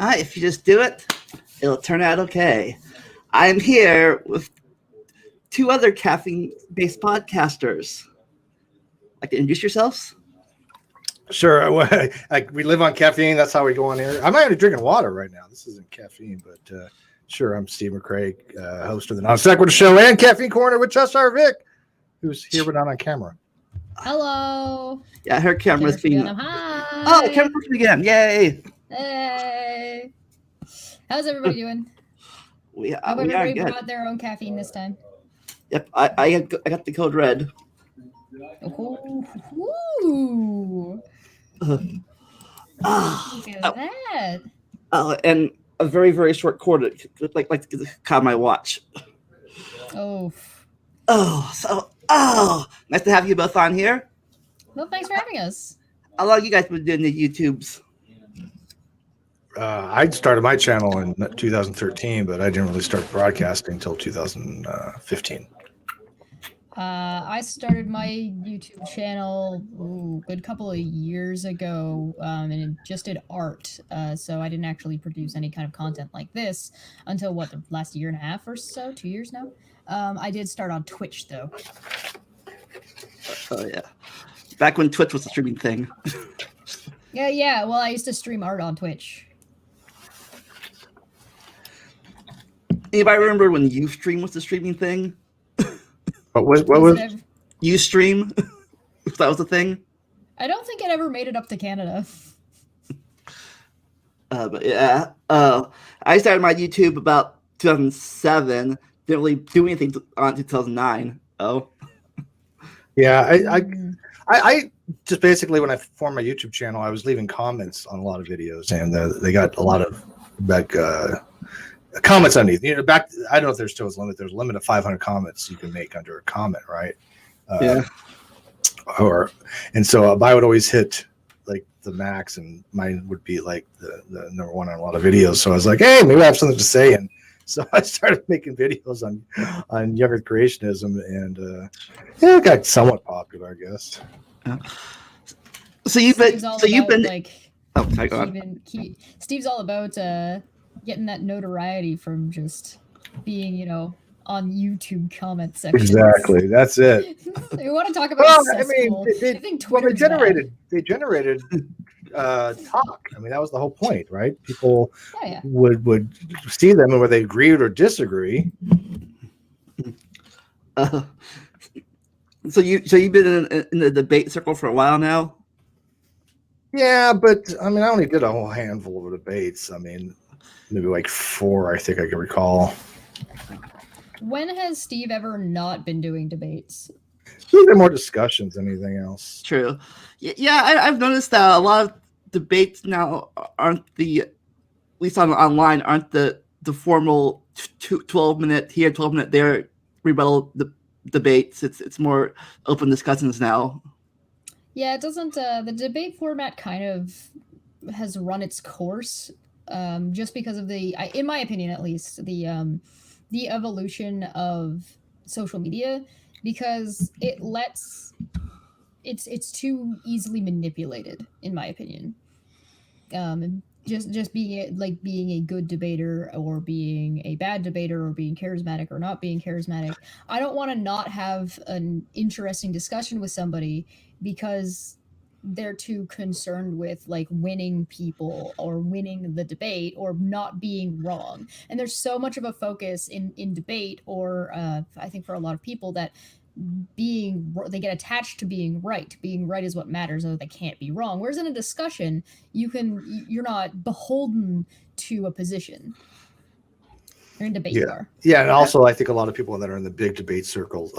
If you just do it, it'll turn out okay. I'm here with two other caffeine-based podcasters. Like to introduce yourselves? Sure. We live on caffeine. That's how we go on here. I'm actually drinking water right now. This isn't caffeine, but sure. I'm Steve McCraig, host of the Non Sequitur Show and Caffeine Corner with Cheshire Vic, who's here but not on camera. Hello. Yeah, her camera's being. Hi. Oh, camera's working again! Yay! Hey. How's everybody doing? We Hope are everybody good. brought their own caffeine this time. Yep, I got the code red. Ooh. Look at that. And a very, very short cord, like the caught my watch. Oh. Nice to have you both on here. Well, thanks for having us. How long you guys been doing the YouTubes? I started my channel in 2013, but I didn't really start broadcasting until 2015. I started my YouTube channel a good couple of years ago, and it just did art. So I didn't actually produce any kind of content like this until the last year and a half or so, 2 years now. I did start on Twitch though. Oh yeah, back when Twitch was a streaming thing. Yeah. Well, I used to stream art on Twitch. Anybody remember when Ustream was the streaming thing? What was Ustream? That was the thing. I don't think it ever made it up to Canada. But yeah, I started my YouTube about 2007. Didn't really do anything on 2009. Oh. Yeah, I just basically when I formed my YouTube channel, I was leaving comments on a lot of videos, and they got a lot of comments underneath. I don't know if there's still a limit. There's a limit of 500 comments you can make under a comment, right? Yeah. And so I would always hit like the max, and mine would be like the number one on a lot of videos. So I was like, hey, maybe I have something to say, and so I started making videos on young Earth creationism, and it got somewhat popular, I guess. You've been like. Oh, sorry, go on. Steve's all about getting that notoriety from just being, on YouTube comment sections. Exactly, that's it. We want to talk about. I mean, they generated talk. I mean, that was the whole point, right? People would see them, and whether they agreed or disagree. So you've been in the debate circle for a while now. Yeah, but I mean, I only did a whole handful of debates. I mean, maybe like 4, I think I can recall. When has Steve ever not been doing debates? They're more discussions than anything else. True. Yeah, I've noticed that a lot of debates now aren't at least online, aren't the formal 12-minute here, 12-minute there rebuttal debates. It's more open discussions now. Yeah, it doesn't. The debate format kind of has run its course, just because of in my opinion at least, the evolution of social media, because it's too easily manipulated, in my opinion. Just being a good debater or being a bad debater or being charismatic or not being charismatic. I don't want to not have an interesting discussion with somebody because they're too concerned with like winning people or winning the debate or not being wrong. And there's so much of a focus in debate, or I think for a lot of people, that they get attached to being right. Being right is what matters, or they can't be wrong. Whereas in a discussion, you're not beholden to a position. You're in debate. Yeah, and also I think a lot of people that are in the big debate circles,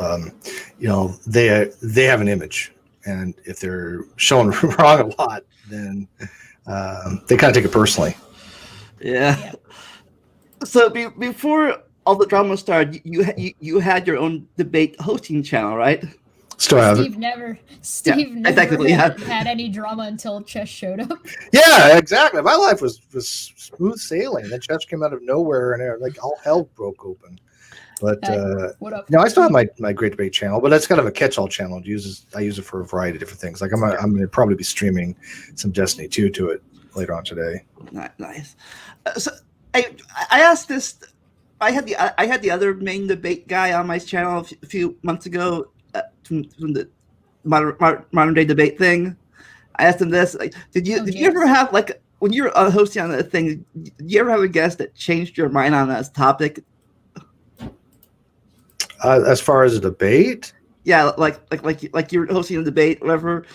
they have an image. And if they're shown wrong a lot, then they kind of take it personally. Yeah. So before all the drama started, you had your own debate hosting channel, right? Still have Steve it. never had any drama until Chesh showed up. Yeah, exactly. My life was smooth sailing. Then Chesh came out of nowhere, and like all hell broke open. But what up? I still have my Great Debate channel, but that's kind of a catch-all channel. I use it for a variety of different things. Like I'm going to probably be streaming some Destiny 2 to it later on today. Nice. So I asked this. I had the other main debate guy on my channel a few months ago from the modern day debate thing. I asked him this: like, did you ever have, like, when you were hosting on that thing? Did you ever have a guest that changed your mind on that topic? As far as a debate, yeah, like you're hosting a debate, whatever,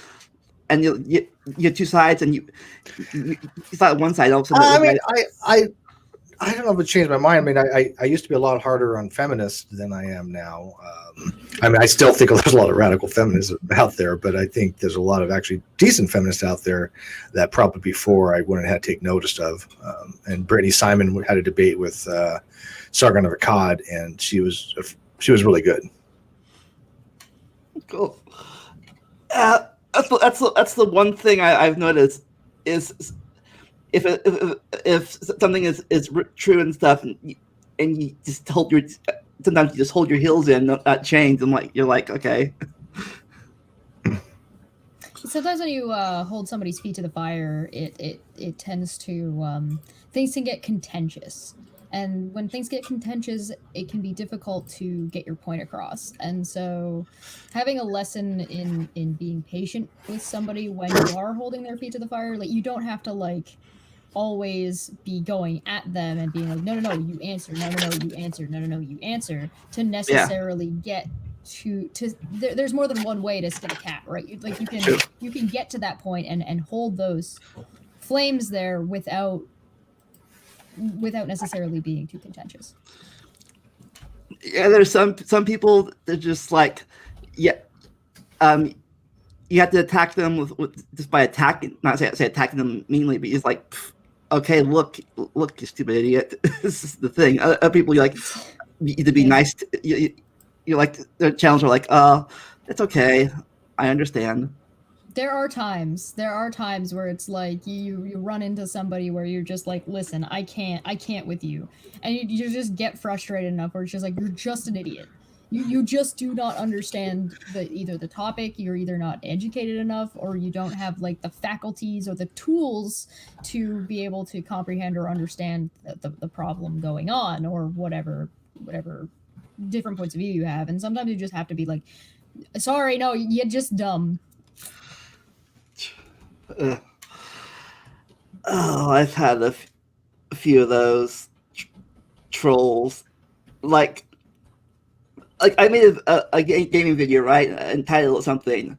and you get two sides, and you thought one side all of a sudden. I mean, I don't know if it changed my mind. I mean, I used to be a lot harder on feminists than I am now. I mean, I still think there's a lot of radical feminism out there, but I think there's a lot of actually decent feminists out there that probably before I wouldn't have had to take notice of. And Brittany Simon had a debate with Sargon of Akkad, and she was really good. Cool. That's the one thing I've noticed is if something is true and stuff, and you just sometimes you just hold your heels in, not change, and you're like, okay. Sometimes when you hold somebody's feet to the fire, it tends to things can get contentious. And when things get contentious, it can be difficult to get your point across. And so having a lesson in being patient with somebody when you are holding their feet to the fire, like, you don't have to always be going at them and being like, no, you answer, no, you answer, no, you answer, to necessarily get to there's more than one way to skin a cat, right? You can get to that point and hold those flames there without necessarily being too contentious. Yeah, there's some people that just you have to attack them with just by attacking, not say attacking them meanly, but just like, okay, look, you stupid idiot. This is the thing. Other people, you to be nice. You like their challenge are like, it's okay, I understand. There are times where it's like you run into somebody where you're just like, listen, I can't with you, and you just get frustrated enough where it's just like, you're just an idiot. You just do not understand either the topic, you're either not educated enough, or you don't have the faculties or the tools to be able to comprehend or understand the problem going on, or whatever different points of view you have. And sometimes you just have to be like, sorry, no, you're just dumb. I've had a few of those trolls. Like I made a gaming video, right, entitled something,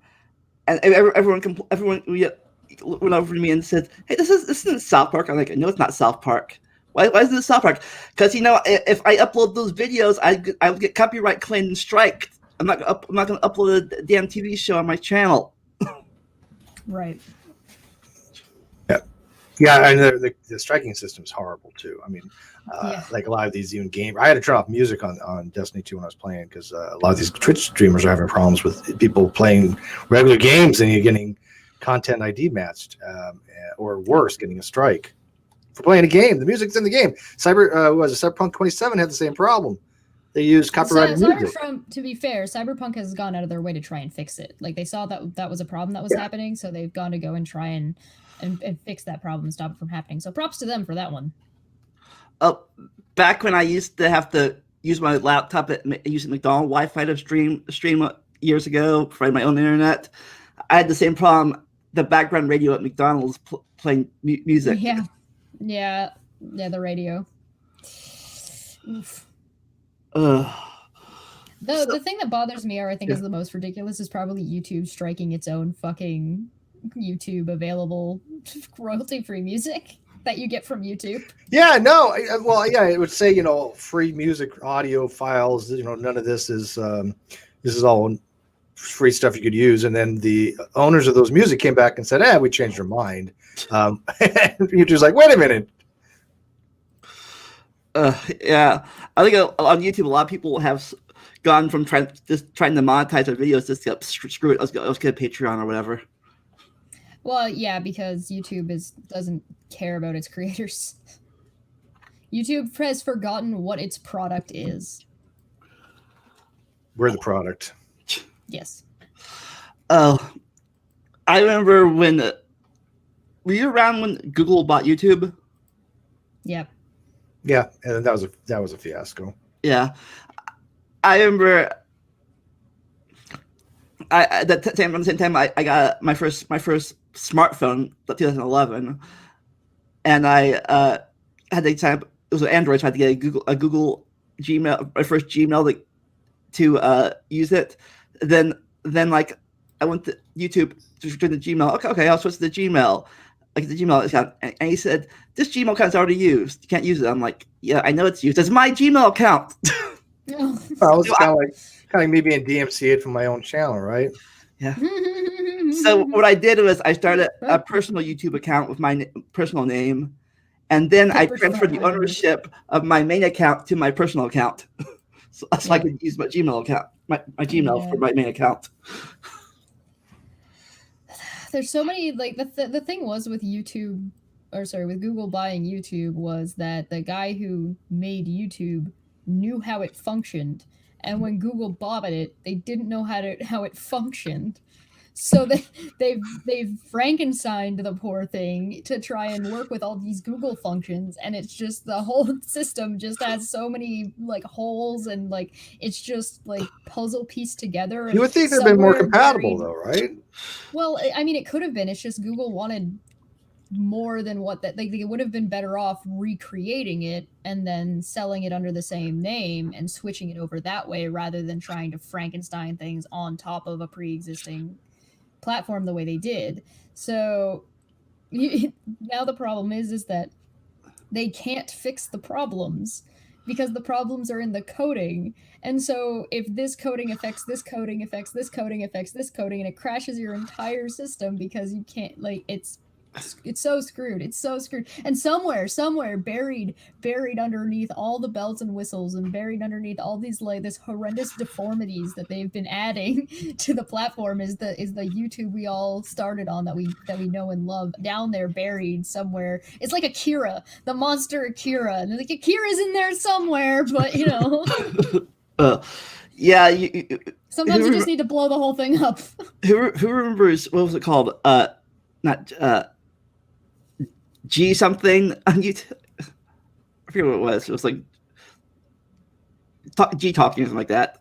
and everyone went over to me and said, "Hey, this isn't South Park." I'm like, "No, it's not South Park. Why is this South Park? Because if I upload those videos, I would get copyright claimed and striked. I'm not going to upload a damn TV show on my channel." Right. Yeah, and the striking system is horrible too. I mean, like a lot of these even games, I had to turn off music on Destiny 2 when I was playing, because a lot of these Twitch streamers are having problems with people playing regular games and you're getting content ID matched, or worse, getting a strike for playing a game. The music's in the game. Cyberpunk 27 had the same problem. They used copyrighted music. To be fair, Cyberpunk has gone out of their way to try and fix it. Like, they saw that was a problem that was happening, so they've gone to go and try and fix that problem and stop it from happening. So props to them for that one. Back when I used to have to use my laptop using McDonald's Wi-Fi to stream years ago for my own internet, I had the same problem. The background radio at McDonald's playing music. Yeah, the radio. Oof. The thing that bothers me, or I think is the most ridiculous, is probably YouTube striking its own fucking YouTube available royalty-free music that you get from YouTube. Yeah, no, it would say, free music audio files, none of this is all free stuff you could use. And then the owners of those music came back and said, we changed our mind. And YouTube's like, wait a minute. Yeah, I think on YouTube a lot of people have gone from trying to monetize their videos just to screw it. Let's get a Patreon or whatever. Well, yeah, because YouTube doesn't care about its creators. YouTube has forgotten what its product is. We're the product. Yes. Oh, I remember when were you around when Google bought YouTube? Yep. Yeah, and that was a fiasco. Yeah, I remember. At the same time, I got my first smartphone, 2011, and I had to sign up. It was an Android, so I had to get a Google Gmail, my first Gmail to use it. Then like I went to YouTube to join the Gmail. Okay, I'll switch to the Gmail. I get the Gmail account, and he said, "This Gmail account's already used. You can't use it." I'm like, "Yeah, I know it's used. It's my Gmail account." Oh. Well, it's kind of like me being DMCA'd from my own channel, right? Yeah. So what I did was I started a personal YouTube account with my personal name, and then I transferred the ownership of my main account to my personal account, so I could use my Gmail account, my Gmail for my main account. There's so many, like, the thing was with YouTube, or sorry, with Google buying YouTube, was that the guy who made YouTube knew how it functioned, and when Google bought it, they didn't know how it functioned. So they've Frankensteined the poor thing to try and work with all these Google functions, and it's just the whole system just has so many like holes, and like it's just like puzzle pieced together. You would think they'd been more compatible though, right? Well, I mean, it could have been. It's just Google wanted more than what that they would have been better off recreating it and then selling it under the same name and switching it over that way rather than trying to Frankenstein things on top of a pre-existing platform the way they did. So now the problem is that they can't fix the problems because the problems are in the coding. And so if this coding affects this coding affects this coding affects this coding, and it crashes your entire system because you can't, like, it's so screwed. It's so screwed. And somewhere buried underneath all the bells and whistles and buried underneath all these like this horrendous deformities that they've been adding to the platform is the YouTube we all started on, that we know and love. Down there buried somewhere. It's like Akira, the monster Akira. And like Akira's in there somewhere, but you know. Yeah, sometimes you just need to blow the whole thing up. Who remembers, what was it called? Not G something on YouTube. I forget what it was. It was like G talking, something like that.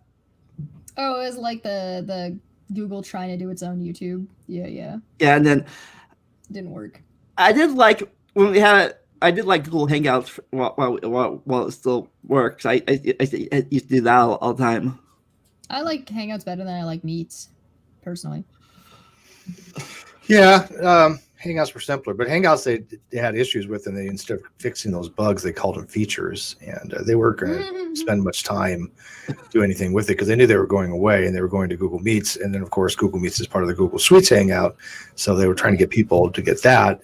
Oh, it was like the Google trying to do its own YouTube. Yeah. Yeah, and then didn't work. I did like when we had it. I did like Google Hangouts while it still works. I used to do that all the time. I like Hangouts better than I like Meets, personally. Yeah, Hangouts were simpler, but Hangouts they had issues with, and they, instead of fixing those bugs, they called them features, and they weren't going to spend much time do anything with it because they knew they were going away, and they were going to Google Meets, and then of course Google Meets is part of the Google Suites Hangout, so they were trying to get people to get that.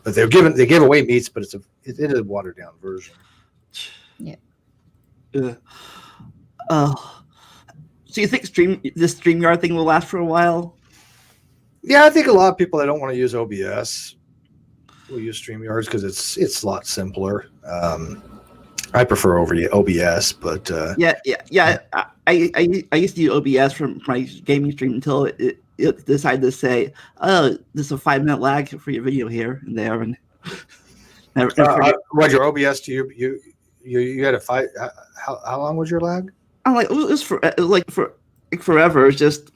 They gave away Meets, but it is a watered down version. Yeah. So you think this StreamYard thing will last for a while? Yeah, I think a lot of people that don't want to use OBS will use StreamYards because it's a lot simpler. I prefer OBS, but yeah. I used to use OBS for my gaming stream until it decided to say, "Oh, there's a 5-minute lag for your video here and there." And what your OBS to you had a 5? How long was your lag? I'm like, it was forever. It was just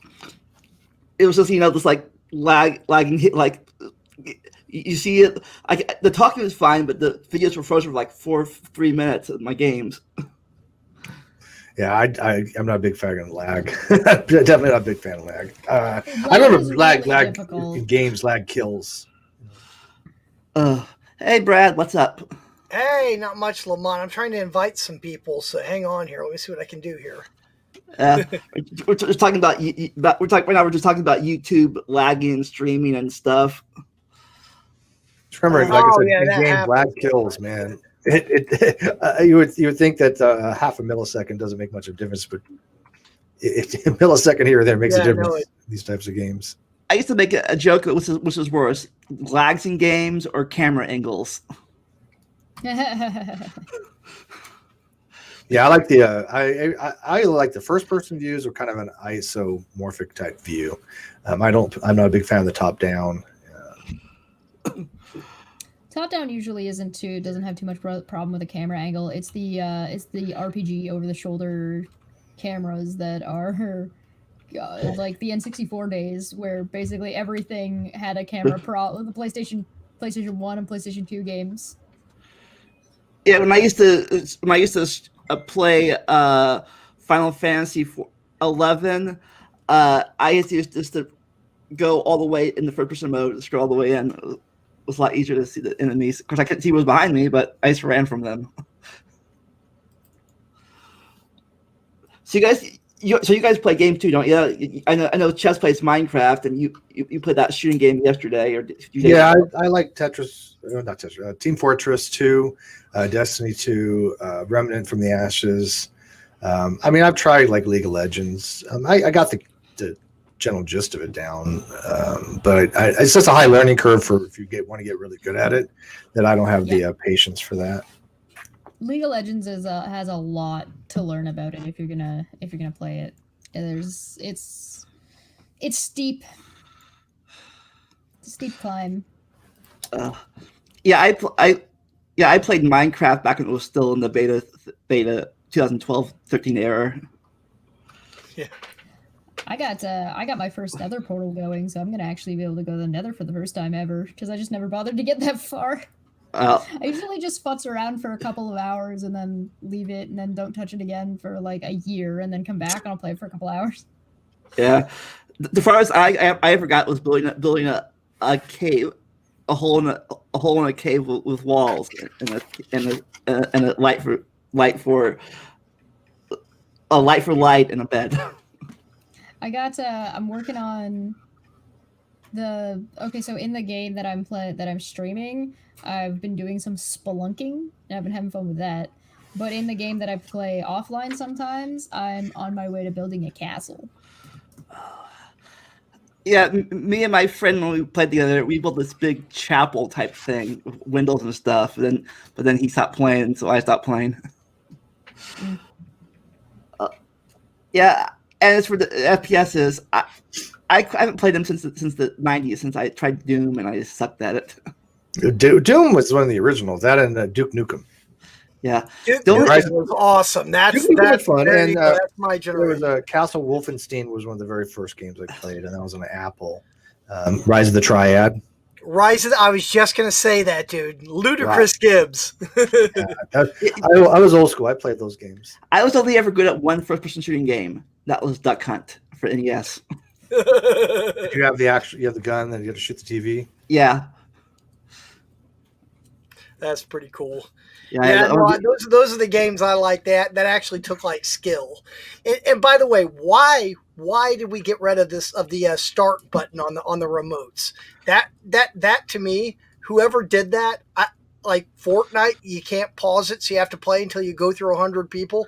this like lagging hit, like you see it. The talking was fine, but the videos were frozen for like 3 minutes of my games. Yeah, I'm not a big fan of lag. Definitely not a big fan of lag. I remember lag in games. Lag kills. Hey Brad, what's up? Hey, not much, Lamont. I'm trying to invite some people, so hang on here. Let me see what I can do here. We're just talking about we're just talking about YouTube lagging and streaming and stuff. Just remember, like I said, in games, lag kills, man. You would think that half a millisecond doesn't make much of a difference, but a millisecond here or there makes a difference in these types of games. I used to make a joke, which is worse: lags in games or camera angles. Yeah, I like the I like the first person views, or kind of an isomorphic type view. I'm not a big fan of the top down. Top down usually doesn't have too much problem with the camera angle. It's the RPG over the shoulder cameras that are like the N64 days, where basically everything had a camera the PlayStation 1 and PlayStation 2 games. Yeah, when I used to play Final Fantasy 11, I used to just to go all the way in the first person mode, scroll all the way in. It was a lot easier to see the enemies. Of course, I couldn't see what was behind me, but I just ran from them. So you guys play games too, don't you? I know Chess plays Minecraft, and you played that shooting game yesterday, or yeah, I like Tetris, not Tetris, Team Fortress 2, Destiny 2, Remnant from the Ashes. I mean, I've tried like League of Legends. I got the general gist of it down, but it's just a high learning curve for if you want to get really good at it. That I don't have the patience for that. League of Legends has a lot to learn about it if you're gonna play it. It's steep. It's a steep climb. I played Minecraft back when it was still in the beta 2012-13 era. Yeah. I got my first Nether portal going, so I'm gonna actually be able to go to the Nether for the first time ever, because I just never bothered to get that far. I usually just futz around for a couple of hours and then leave it, and then don't touch it again for like a year, and then come back and I'll play it for a couple hours. Yeah, the farthest I ever got was building a cave, a hole in a cave with walls and a light for light and a bed. I'm working on so in the game that I'm streaming, I've been doing some spelunking, and I've been having fun with that. But in the game that I play offline sometimes, I'm on my way to building a castle. Yeah, me and my friend, when we played together, we built this big chapel type thing with windows and stuff. But then he stopped playing, so I stopped playing. Yeah, and as for the FPSs, I haven't played them since the 90s, since I tried Doom, and I just sucked at it. Doom was one of the originals. That and Duke Nukem. Yeah, Duke Nukem was awesome. That's fun. And that's my generation. There was Castle Wolfenstein was one of the very first games I played, and that was on Apple. Rise of the Triad. I was just gonna say that, dude. Ludicrous Gibbs. I was old school. I played those games. I was only ever good at one first-person shooting game. That was Duck Hunt for NES. Did you have the gun, then you have to shoot the TV? Yeah. That's pretty cool. Yeah, those are the games I like that actually took like skill. And by the way, why did we get rid of the start button on the remotes? That to me, whoever did that, like Fortnite, you can't pause it, so you have to play until you go through 100 people.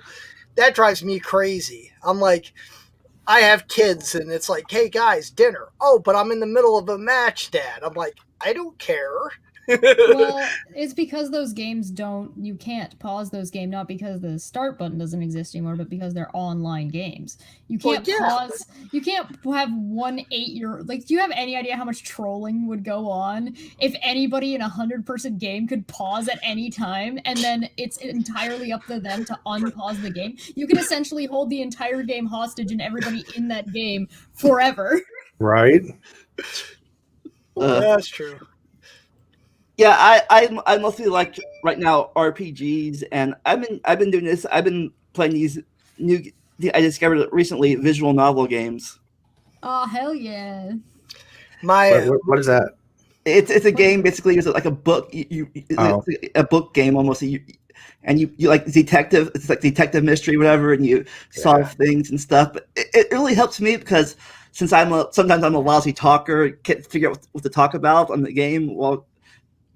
That drives me crazy. I'm like, I have kids, and it's like, hey guys, dinner. Oh, but I'm in the middle of a match, Dad. I'm like, I don't care. Well, it's because those games you can't pause those games, not because the start button doesn't exist anymore, but because they're online games. You can't pause. You can't have one 8-year. Like, do you have any idea how much trolling would go on if anybody in a 100-person game could pause at any time, and then it's entirely up to them to unpause the game? You can essentially hold the entire game hostage and everybody in that game forever. Right. That's true. Yeah, I mostly like right now RPGs, and I've been doing this. I've been playing these I discovered recently visual novel games. Oh hell yeah! What is that? It's a game basically. It's like a book. It's a book game almost. You like detective. It's like detective mystery, whatever, and you solve things and stuff. But it really helps me because since sometimes I'm a lousy talker, can't figure out what to talk about on the game. Well.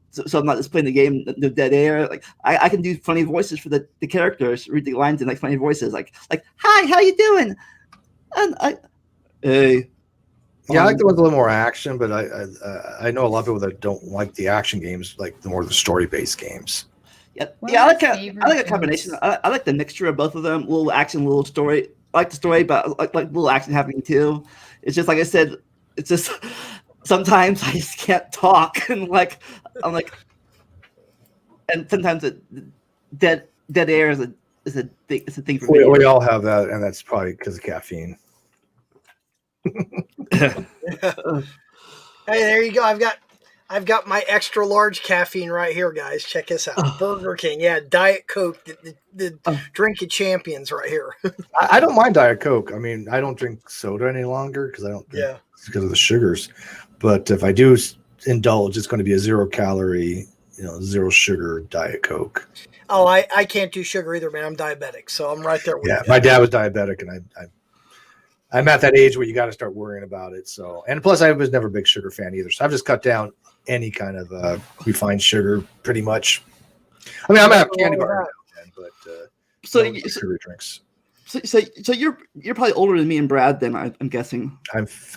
So I'm not just playing the game the dead air. Like I can do funny voices for the characters, read the lines in like funny voices, like hi, how you doing? And hey. Yeah, I like the ones with a little more action, but I know a lot of people that don't like the action games, like the more the story-based games. Yeah, I like a combination. I like the mixture of both of them. A little action, a little story. I like the story, but like little action happening too. It's just like I said. It's just sometimes I just can't talk, and I'm like, and sometimes dead air is a thing for me. We all have that, and that's probably because of caffeine. Hey, there you go. I've got my extra large caffeine right here, guys. Check this out. Burger King, yeah, Diet Coke, the drink of champions right here. I don't mind Diet Coke. I mean, I don't drink soda any longer because I don't drink because of the sugars. But if I do indulge, it's going to be a 0-calorie, zero sugar Diet Coke. Oh, I can't do sugar either, man. I'm diabetic, so I'm right there with you. My dad was diabetic, and I'm at that age where you got to start worrying about it. So, and plus, I was never a big sugar fan either. So I've just cut down any kind of refined sugar, pretty much. I mean, I'm gonna have candy bar now and then, but sugar drinks. So you're probably older than me and Brad. Then I'm guessing.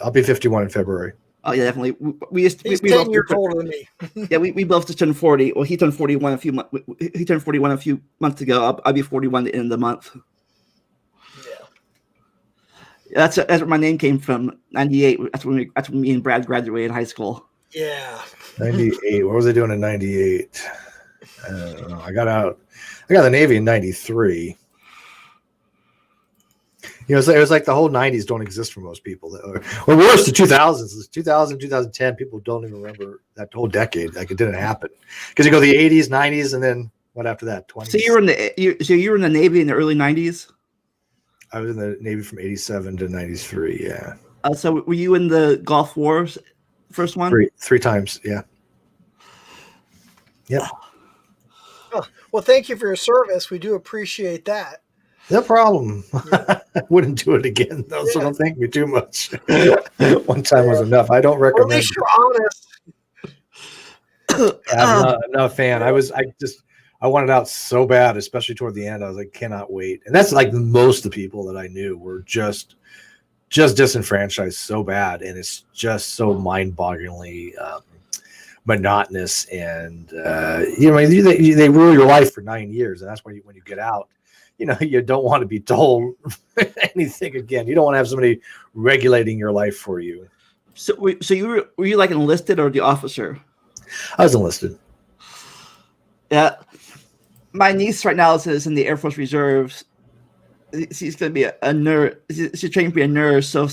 I'll be 51 in February. Oh yeah, definitely. He's 10 years older than me. Yeah, we both just turned 40. Well, he turned 41 he turned 41 a few months ago. I'll be 41 at the end of the month. Yeah. That's where my name came from. 98. That's when me and Brad graduated high school. Yeah. 98. What was I doing in 98? I don't know. I got the Navy in 93. It was like the whole 90s don't exist for most people. Or worse, the 2000s. 2000, 2010, people don't even remember that whole decade. Like it didn't happen. Because you go the 80s, 90s, and then what after that? 20s. So you were in the Navy in the early 90s? I was in the Navy from 87 to 93, yeah. So were you in the Gulf Wars first one? Three times, yeah. Yep. Oh, well, thank you for your service. We do appreciate that. No problem. I wouldn't do it again, though, so don't thank me too much. One time was enough. I don't recommend At least you're honest. I'm not a fan. I wanted out so bad, especially toward the end. I was like, cannot wait. And that's like most of the people that I knew were just disenfranchised so bad. And it's just so mind-bogglingly monotonous. And, they rule your life for 9 years. And that's why when you get out, you don't want to be told anything again. You don't want to have somebody regulating your life for you. So were you like enlisted or the officer? I was enlisted. Yeah. My niece right now is in the Air Force Reserves. She's going to be a nurse. She's training to be a nurse. So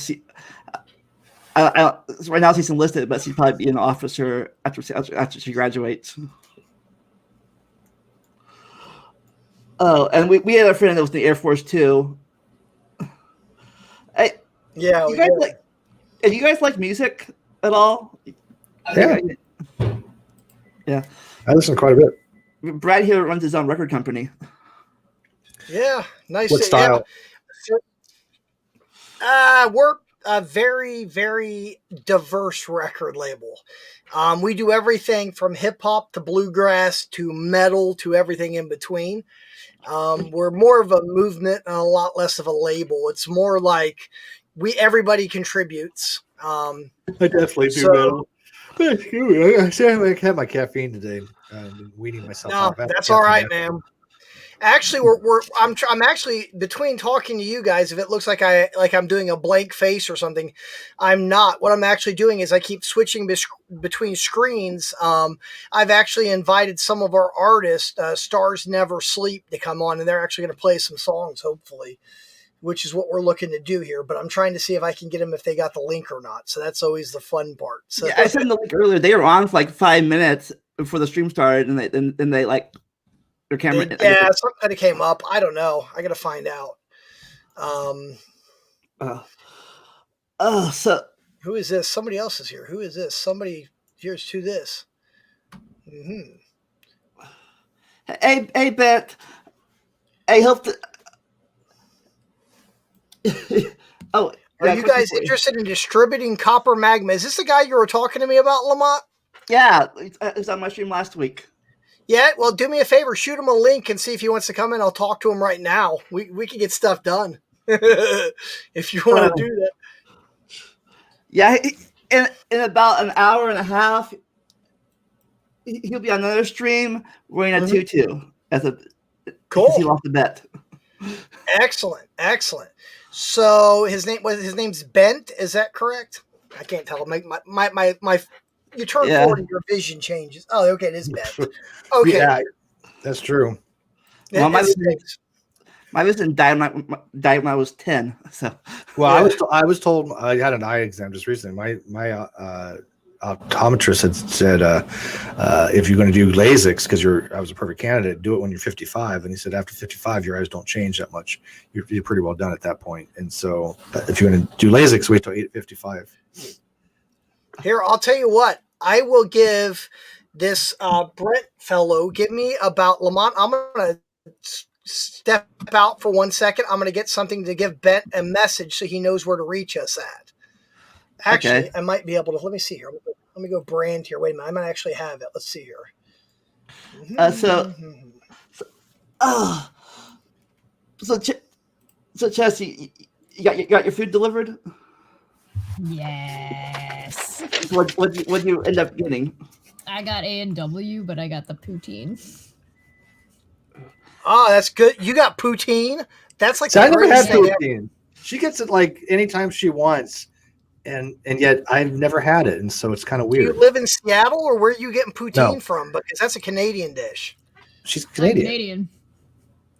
right now she's enlisted, but she'll probably be an officer after she graduates. Oh, and we had a friend that was in the Air Force too. Do you guys like music at all? Yeah. Yeah. I listen quite a bit. Brad here runs his own record company. Yeah, nice. What style? We're a very, very diverse record label. We do everything from hip hop to bluegrass to metal to everything in between. We're more of a movement and a lot less of a label. It's more like everybody contributes. I definitely do metal. I had my caffeine today. I'm weaning myself off. That's all right, man. Actually, I'm actually between talking to you guys. If it looks like I'm doing a blank face or something, I'm not. What I'm actually doing is I keep switching between screens. I've actually invited some of our artists, Stars Never Sleep, to come on, and they're actually going to play some songs, hopefully, which is what we're looking to do here. But I'm trying to see if I can get them if they got the link or not. So that's always the fun part. So yeah, I sent the link earlier. They were on for like 5 minutes before the stream started, and they like. Their camera. Something kind of came up. I don't know. I got to find out. So who is this? Somebody else is here. Who is this? Somebody here's to this. Mm-hmm. Hey, Bet. I hope that. Are you guys interested in distributing copper magma? Is this the guy you were talking to me about, Lamont? Yeah, it was on my stream last week. Yeah, well, do me a favor. Shoot him a link and see if he wants to come in. I'll talk to him right now. We can get stuff done if you want to do that. Yeah, in about an hour and a half, he'll be on another stream wearing a tutu. Cool. He lost the bet. Excellent. So his name's Bent. Is that correct? I can't tell. My you turn Yeah. 40, your vision changes. Oh, okay, it is bent. Okay, Yeah, that's true. Well, my it's vision, my vision died when I was 10. So Well, Yeah. I was told I had an eye exam just recently. My optometrist had said if you're going to do LASIK, because I was a perfect candidate, do it when you're 55. And he said after 55, your eyes don't change that much. You're pretty well done at that point. And so if you're going to do LASIK, wait till 55. Here, I'll tell you what. I will give this Brent fellow. Give me about Lamont. I'm gonna step out for 1 second. I'm gonna get something to give Bent a message so he knows where to reach us at. Actually, Okay. I might be able to. Let me see here. Let me go brand here. Wait a minute. I might actually have it. Let's see here. So oh, so Chess, you got your food delivered? Yes. What you end up getting? I got A&W, but I got the poutine. Oh, that's good. You got poutine. That's like So the I never had greatest thing ever. poutine. She gets it like anytime she wants, and yet I've never had it, and so it's kind of Do you weird. live in Seattle, or where are you getting poutine No. from? Because that's a Canadian dish. She's I'm Canadian. Canadian.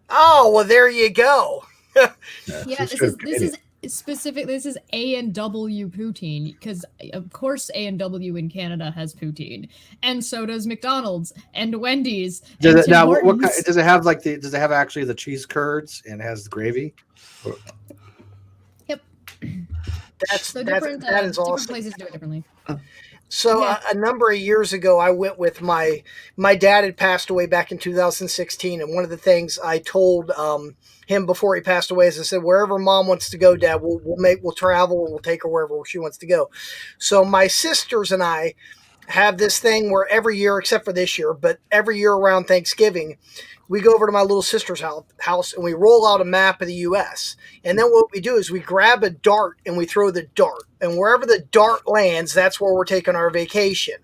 Oh, well, there you go. Yeah, she's this is specific. This is A&W poutine because of course A&W in Canada has poutine, and so does McDonald's and Wendy's. Does and it, Tim now, what Hortons. kind, does it have like does it have actually the cheese curds and has the gravy? Yep. That's So that different is different awesome. places do it differently. So Yeah. a number of years ago, I went with my dad had passed away back in 2016, and one of the things I told him before he passed away is I said, wherever Mom wants to go, Dad, we'll travel and we'll take her wherever she wants to go. So my sisters and I have this thing where every year, except for this year, but every year around Thanksgiving, we go over to my little sister's house and we roll out a map of the U.S. And then what we do is we grab a dart and we throw the dart. And wherever the dart lands, that's where we're taking our vacation.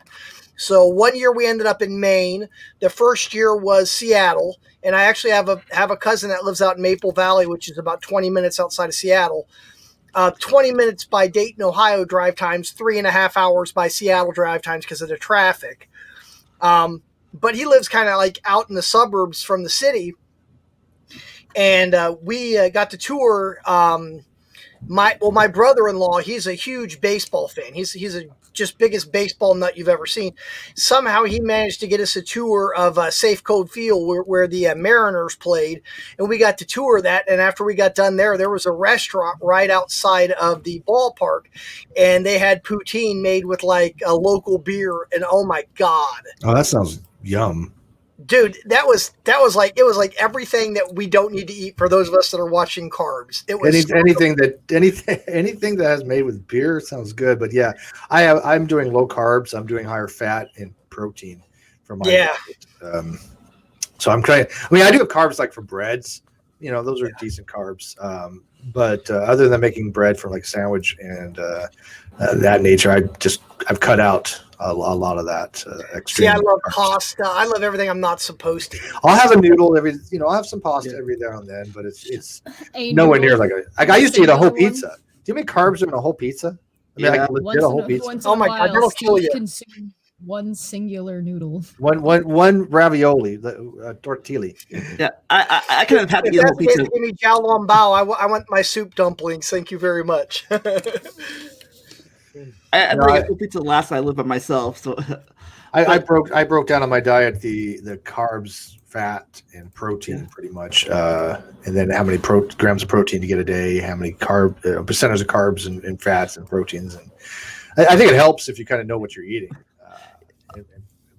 So one year we ended up in Maine. The first year was Seattle. And I actually have a cousin that lives out in Maple Valley, which is about 20 minutes outside of Seattle. 20 minutes by Dayton, Ohio drive times, 3.5 hours by Seattle drive times because of the traffic. But he lives kind of like out in the suburbs from the city. And we got to tour my brother-in-law. He's a huge baseball fan. He's a just biggest baseball nut you've ever seen. Somehow he managed to get us a tour of Safe Code Field where the Mariners played, and we got to tour that. And after we got done there was a restaurant right outside of the ballpark, and they had poutine made with like a local beer. And oh my god, Oh, that sounds yum. dude, that was like it was like everything that we don't need to eat for those of us that are watching carbs. It was Anything that has made with beer sounds good. But yeah, I'm doing low carbs. I'm doing higher fat and protein for my diet. So I'm trying. I mean, I do have carbs like for breads. You know, those are decent carbs. But other than making bread for like sandwich and that nature, I've cut out a lot of that extreme. See, I love carbs. pasta. I love everything I'm not supposed to eat. I'll have a noodle I'll have some pasta every now and then, but it's nowhere near like I used to eat a whole pizza. Do you make carbs in a whole pizza? I mean, like legit a whole pizza. Oh my god, that'll kill you. Consume one singular noodle. One ravioli, tortilli. Yeah, I kind of have to If eat a whole that's the case, pizza. give me jiao long bao. I want my soup dumplings. Thank you very much. I bring a pizza last I live by myself, so I broke down on my diet the carbs, fat, and protein pretty much, and then how many grams of protein to get a day, how many percentage of carbs and fats and proteins, and I think it helps if you kind of know what you're eating.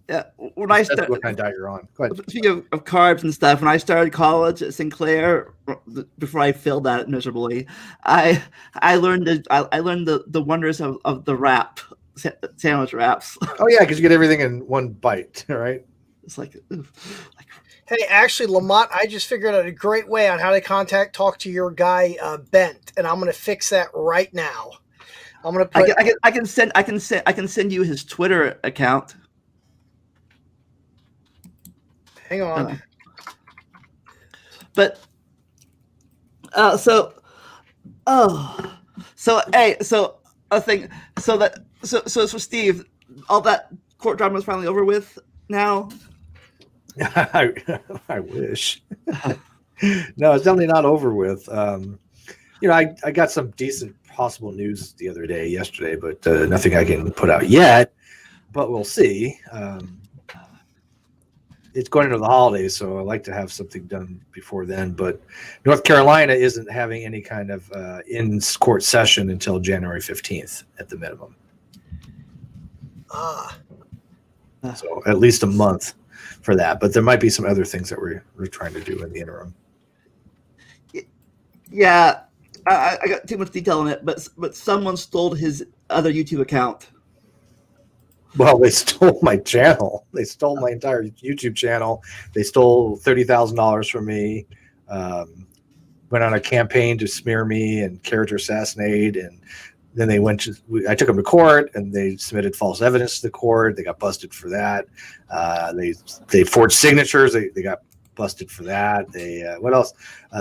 yeah. When I started, what kind of diet you're on. Go ahead. speaking of carbs and stuff, when I started college at Sinclair, before I failed at it miserably, I learned the wonders of the wrap sandwich wraps. Oh yeah, because you get everything in one bite, right? It's like Hey, actually, Lamont, I just figured out a great way on how to talk to your guy Bent, and I'm going to fix that right now. I'm going to put. I can send you his Twitter account. Hang on. But so a thing. So Steve, all that court drama is finally over with now. I wish. No, it's definitely not over with. I got some decent possible news the other day, yesterday, but nothing I can put out yet. But we'll see. It's going into the holidays, so I like to have something done before then. But North Carolina isn't having any kind of in-court session until January 15th at the minimum. So at least a month for that. But there might be some other things that we're trying to do in the interim. Yeah, I got too much detail on it, but someone stole his other YouTube account. Well, they stole my channel. They stole my entire YouTube channel. They stole $30,000 from me. Went on a campaign to smear me and character assassinate. And then I took them to court, and they submitted false evidence to the court. They got busted for that. They forged signatures. They got busted for that. What else?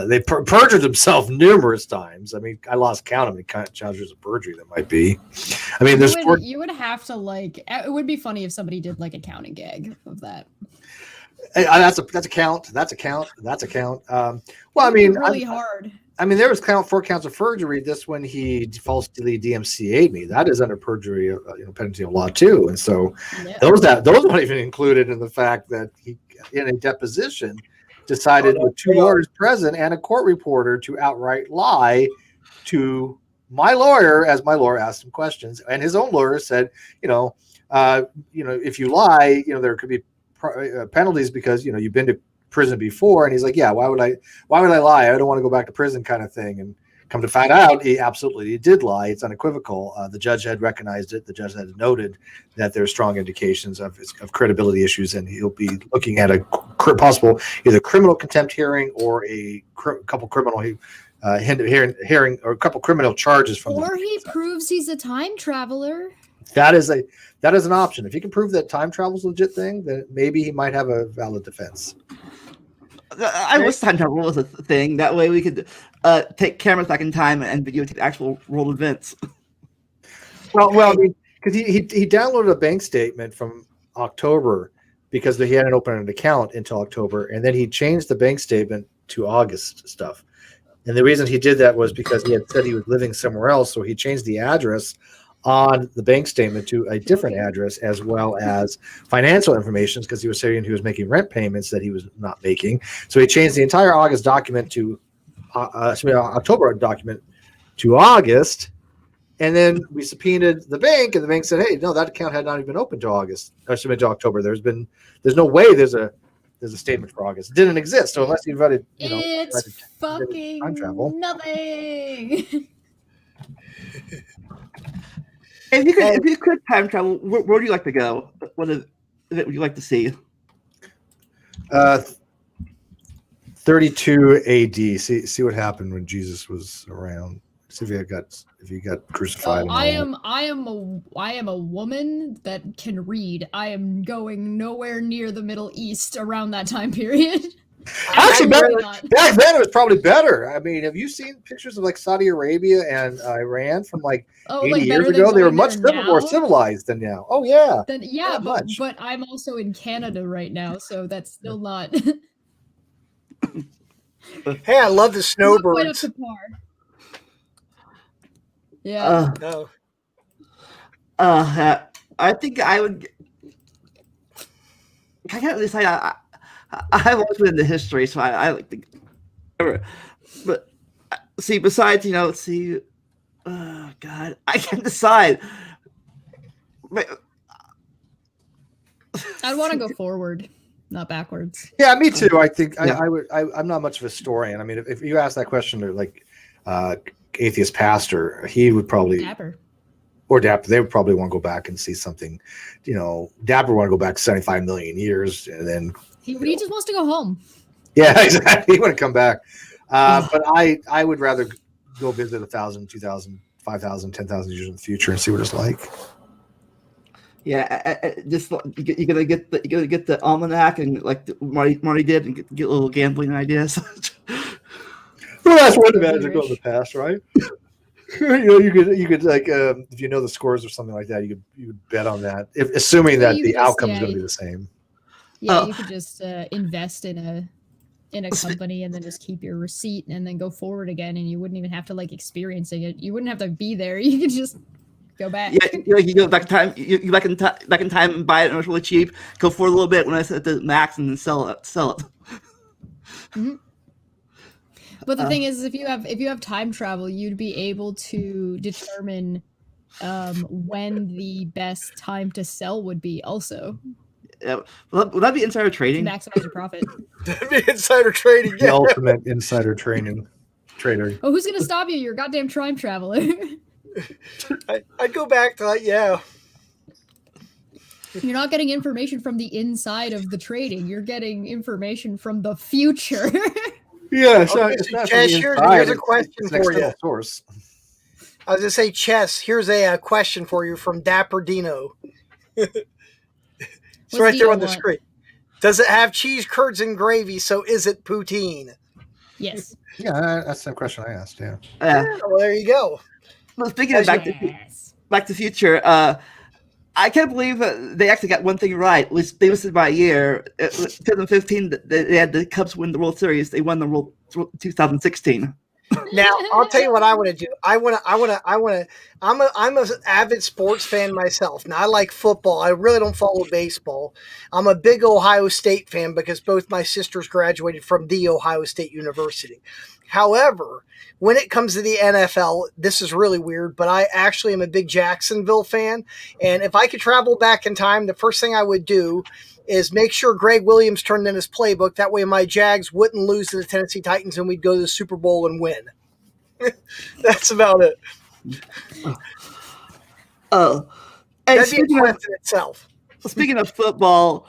They perjured themselves numerous times. I mean, I lost count of how many charges of perjury there might be. I mean, you would have to it would be funny if somebody did like a counting gag of that. That's a count. That's a count. Well, I mean, really hard. I mean, there was 4 counts of perjury. This when he falsely DMCA'd me. That is under perjury, penalty of law too. And so those weren't even included in the fact that he, in a deposition, decided with 2 lawyers present and a court reporter to outright lie to my lawyer, as my lawyer asked him questions, and his own lawyer said, if you lie, there could be penalties because you've been to prison before. And he's like, yeah, why would I lie? I don't want to go back to prison, kind of thing. And come to find out, he did lie. It's unequivocal. The judge had recognized it. The judge had noted that there's strong indications of credibility issues, and he'll be looking at a possible either criminal contempt hearing or a couple criminal hearing or a couple criminal charges from. Or he proves he's a time traveler. That is an option. If he can prove that time travel's a legit thing, then maybe he might have a valid defense. I wish time travel was a thing. That way we could take cameras back in time and videotape actual world events. Well, I mean, because he downloaded a bank statement from October because he hadn't opened an account until October, and then he changed the bank statement to August stuff. And the reason he did that was because he had said he was living somewhere else, so he changed the address on the bank statement to a different address, as well as financial information, because he was saying he was making rent payments that he was not making. So he changed the entire August document to October document to August, and then we subpoenaed the bank, and the bank said, "Hey, no, that account had not even been opened to August, or submitted to October. There's no way there's a statement for August. It didn't exist. So unless you invited, it's fucking time travel, nothing." If you could time travel, where would you like to go? What event would you like to see? 32 AD. See what happened when Jesus was around. See if he got crucified. I am a woman that can read. I am going nowhere near the Middle East around that time period. Actually, back then it was probably better. I mean, have you seen pictures of Saudi Arabia and Iran from 80 years ago? They were much more civilized than now. Oh yeah. But I'm also in Canada right now, so that's still not. Hey, I love the snowbirds. Yeah. I think I would. I can't really say. I've always been into history, so I like to. But see, besides, oh God, I can't decide. I'd want to go forward, not backwards. Yeah, me too. I think I would. I'm not much of a historian. I mean, if you ask that question to atheist pastor, he would probably Dapper. Or Dapper. They would probably want to go back and see something. Dapper want to go back 75 million years, and then. He just wants to go home. Yeah, exactly. He want to come back. But I would rather go visit 1,000, 2,000, 5,000, 10,000 years in the future and see what it's like. Yeah, just you gotta get the almanac and Marty did and get a little gambling ideas. Well, that's one advantage of going to the past, right? you could like if you know the scores or something like that, you could bet on that, assuming Well, that you the could just- outcome is yeah, going to be the same. Yeah, Oh. you could just invest in a company and then just keep your receipt and then go forward again, and you wouldn't even have to like experiencing it. You wouldn't have to be there. You could just go back. Yeah, you go back in time. You back in time and buy it, and it was really cheap. Go for a little bit when it's at the max, and then sell it. Mhm. But the thing is, if you have time travel, you'd be able to determine when the best time to sell would be. Also, Yeah. Would that be insider to trading? maximize your profit. That'd be insider trading. The Yeah. ultimate insider trader. Oh, who's gonna stop you? You're a goddamn time traveler. I'd go back to that. Yeah. You're not getting information from the inside of the trading. You're getting information from the future. Yeah, Okay, it's so not Chess, from the here's inside, a it's- question it's an for you. external source. I was gonna say, Chess. Here's a question for you from Dapper Dino. It's What's right there Dino on the want? screen. Does it have cheese curds and gravy? So is it poutine? Yes. Yeah, that's the question I asked. Yeah. Yeah. Well, there you go. Well, speaking of Yes. Back to the Future, I can't believe they actually got one thing right. At least they listed by year. 2015, they had the Cubs win the World Series. They won the World 2016. Now I'll tell you what I want to do. I'm an avid sports fan myself. Now I like football. I really don't follow baseball. I'm a big Ohio State fan because both my sisters graduated from the Ohio State University. However, when it comes to the NFL, this is really weird, but I actually am a big Jacksonville fan. And if I could travel back in time, the first thing I would do is make sure Greg Williams turned in his playbook. That way my Jags wouldn't lose to the Tennessee Titans and we'd go to the Super Bowl and win. That's about it. Oh, hey, That'd be a quest in itself. speaking of football,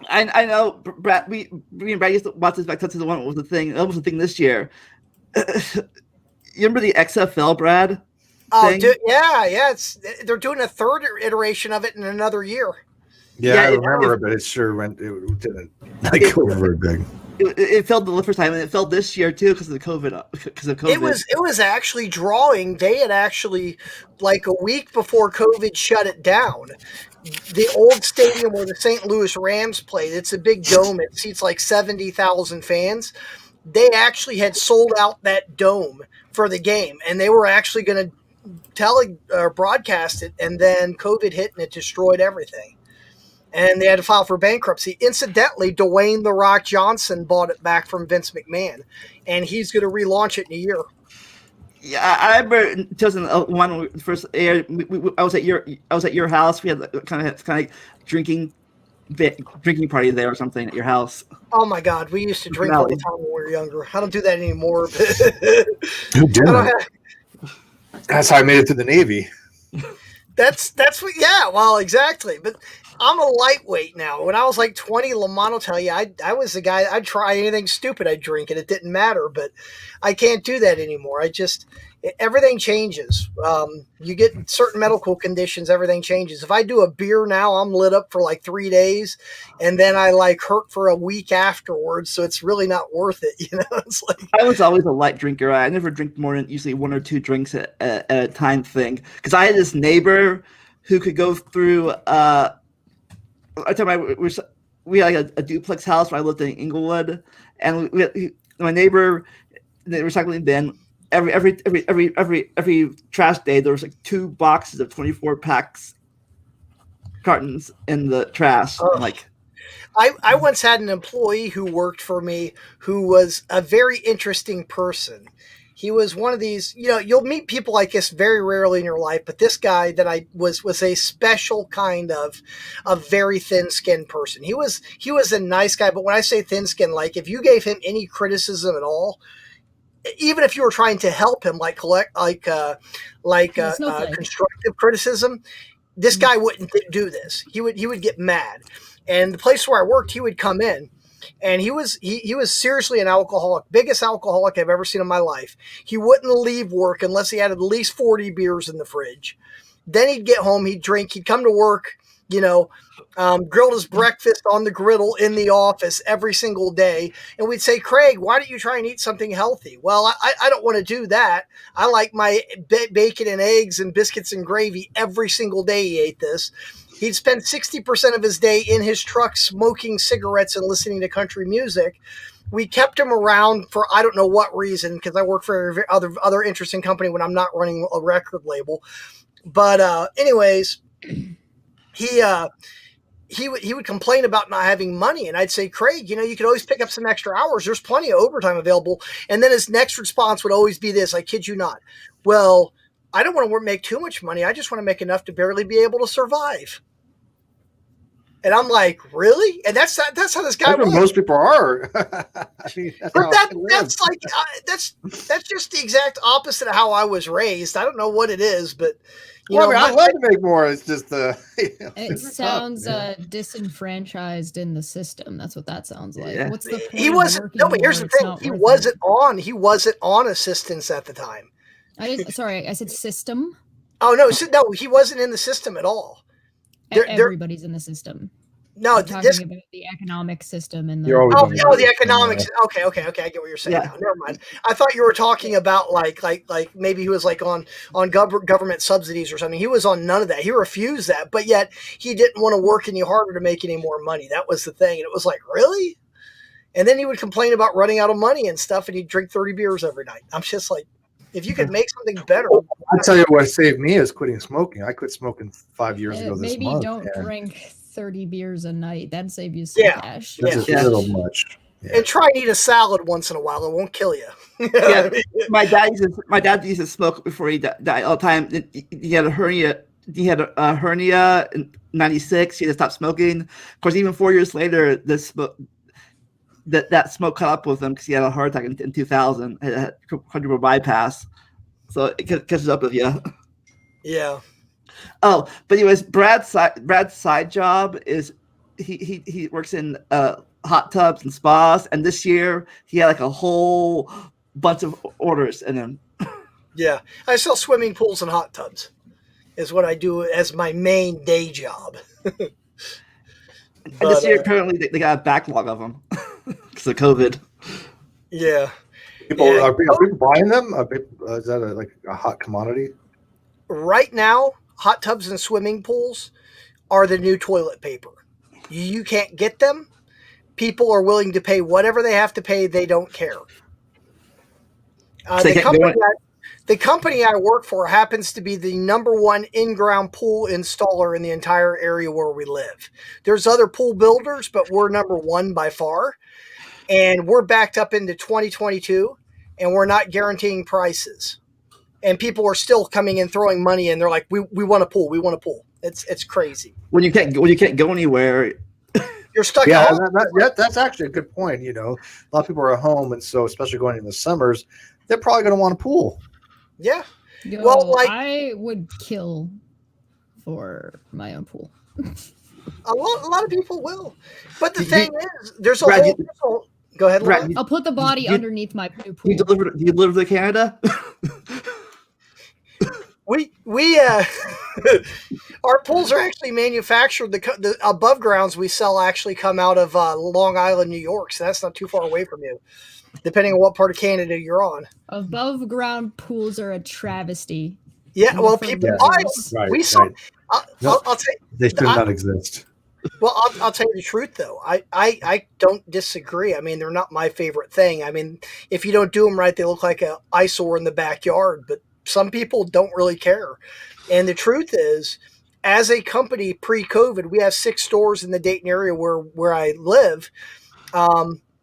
I know Brad. Me and Brad used to watch this back to the one that was the thing. That was the thing this year. You remember the XFL, Brad? Oh, thing? yeah. They're doing a third iteration of it in another year. Yeah, Yeah, I it- remember it, but it sure went. It didn't like go very big. It failed the first time, and it failed this year too because of COVID. It was actually drawing. They had actually, like a week before COVID shut it down, the old stadium where the St. Louis Rams played. It's a big dome. It seats like 70,000 fans. They actually had sold out that dome for the game, and they were actually going to broadcast it. And then COVID hit, and it destroyed everything. And they had to file for bankruptcy. Incidentally, Dwayne "The Rock" Johnson bought it back from Vince McMahon, and he's going to relaunch it in a year. Yeah, I remember in 2001 when it first aired. I was at your house. We had kind of drinking party there or something at your house. Oh my God, we used to drink all the time when we were younger. I don't do that anymore. Who didn't? That's how I made it to the Navy. That's what. Yeah, well, exactly. But I'm a lightweight now. When I was like 20, Lamont will tell you, I was the guy. I'd try anything stupid. I'd drink it. It didn't matter. But I can't do that anymore. Everything changes. You get certain medical conditions, everything changes. If I do a beer now, I'm lit up for like 3 days, and then I like hurt for a week afterwards. So it's really not worth it. It's like I was always a light drinker. I never drink more than usually one or two drinks at a time thing. Because I had this neighbor who could go through. I tell we had like a duplex house where I lived in Inglewood, and my neighbor, the recycling bin. Every trash day, there was like 2 boxes of 24 packs cartons in the trash. Oh. Like, I once had an employee who worked for me who was a very interesting person. He was one of these, you'll meet people like this very rarely in your life, but this guy that I was a special kind of a very thin-skinned person. He was a nice guy, but when I say thin-skinned, like if you gave him any criticism at all, even if you were trying to help him, constructive criticism, this guy wouldn't do this. He would get mad. And the place where I worked, he would come in, and he was seriously an alcoholic, biggest alcoholic I've ever seen in my life. He wouldn't leave work unless he had at least 40 beers in the fridge. Then he'd get home, he'd drink, he'd come to work, grilled his breakfast on the griddle in the office every single day. And we'd say, Craig, why don't you try and eat something healthy? Well, I don't want to do that. I like my bacon and eggs and biscuits and gravy every single day. He ate this. He'd spend 60% of his day in his truck smoking cigarettes and listening to country music. We kept him around for I don't know what reason, because I work for other interesting company when I'm not running a record label. But anyways, he would complain about not having money, and I'd say, Craig, you could always pick up some extra hours. There's plenty of overtime available. And then his next response would always be this: I kid you not. Well, I don't want to make too much money. I just want to make enough to barely be able to survive. And I'm like, really? And that's how this guy was. Most people are. I mean, that's just the exact opposite of how I was raised. I don't know what it is, but I'd love to make more. It's just it sounds disenfranchised in the system. That's what that sounds like. Yeah. What's the point? He wasn't. No, but here's the thing. He wasn't on assistance at the time. Sorry, I said system. Oh no, he wasn't in the system at all. Everybody's in the system. No, I'm talking about the economic system and the. The economics. Okay. I get what you're saying now. Never mind. I thought you were talking about like maybe he was like on government subsidies or something. He was on none of that. He refused that, but yet he didn't want to work any harder to make any more money. That was the thing, and it was like, really? And then he would complain about running out of money and stuff, and he'd drink 30 beers every night. I'm just like, if you could make something better. I'll tell you what saved me is quitting smoking. I quit smoking 5 years ago this maybe month. Don't drink 30 beers a night. That'd save you some cash. That's a little much. Yeah. And try and eat a salad once in a while. It won't kill you. Yeah, my dad used to smoke before he died all the time. He had a hernia. He had a hernia in '96. He had to stop smoking. Of course, even 4 years later, that smoke caught up with him because he had a heart attack in 2000. Had quadruple bypass, so it catches up with you. Yeah. Oh, but anyways, Brad's side job is he works in hot tubs and spas, and this year he had like a whole bunch of orders in him. Yeah, I sell swimming pools and hot tubs is what I do as my main day job. And this year, apparently, they got a backlog of them because of COVID. Yeah. Are people buying them? Is that like a hot commodity? Right now, hot tubs and swimming pools are the new toilet paper. You can't get them. People are willing to pay whatever they have to pay. They don't care. The company I work for happens to be the #1 in-ground pool installer in the entire area where we live. There's other pool builders, but we're #1 by far. And we're backed up into 2022, and we're not guaranteeing prices. And people are still coming in, throwing money in. They're like, we want a pool. We want a pool. It's crazy. When you can't go anywhere, you're stuck. Yeah, that's actually a good point. A lot of people are at home, and so especially going into the summers, they're probably going to want a pool. Yeah. I would kill for my own pool. a lot of people will. But the thing is, there's a whole. Go ahead, Brad. I'll put the body underneath my new pool. Do you deliver to Canada? We our pools are actually manufactured. The above grounds we sell actually come out of Long Island, New York. So that's not too far away from you, depending on what part of Canada you're on. Above ground pools are a travesty. Yeah, well, people buy them. Right. I'll tell you, they should not exist. Well, I'll tell you the truth, though. I don't disagree. I mean, they're not my favorite thing. I mean, if you don't do them right, they look like an eyesore in the backyard. But some people don't really care. And the truth is, as a company pre-COVID, we have 6 stores in the Dayton area where I live.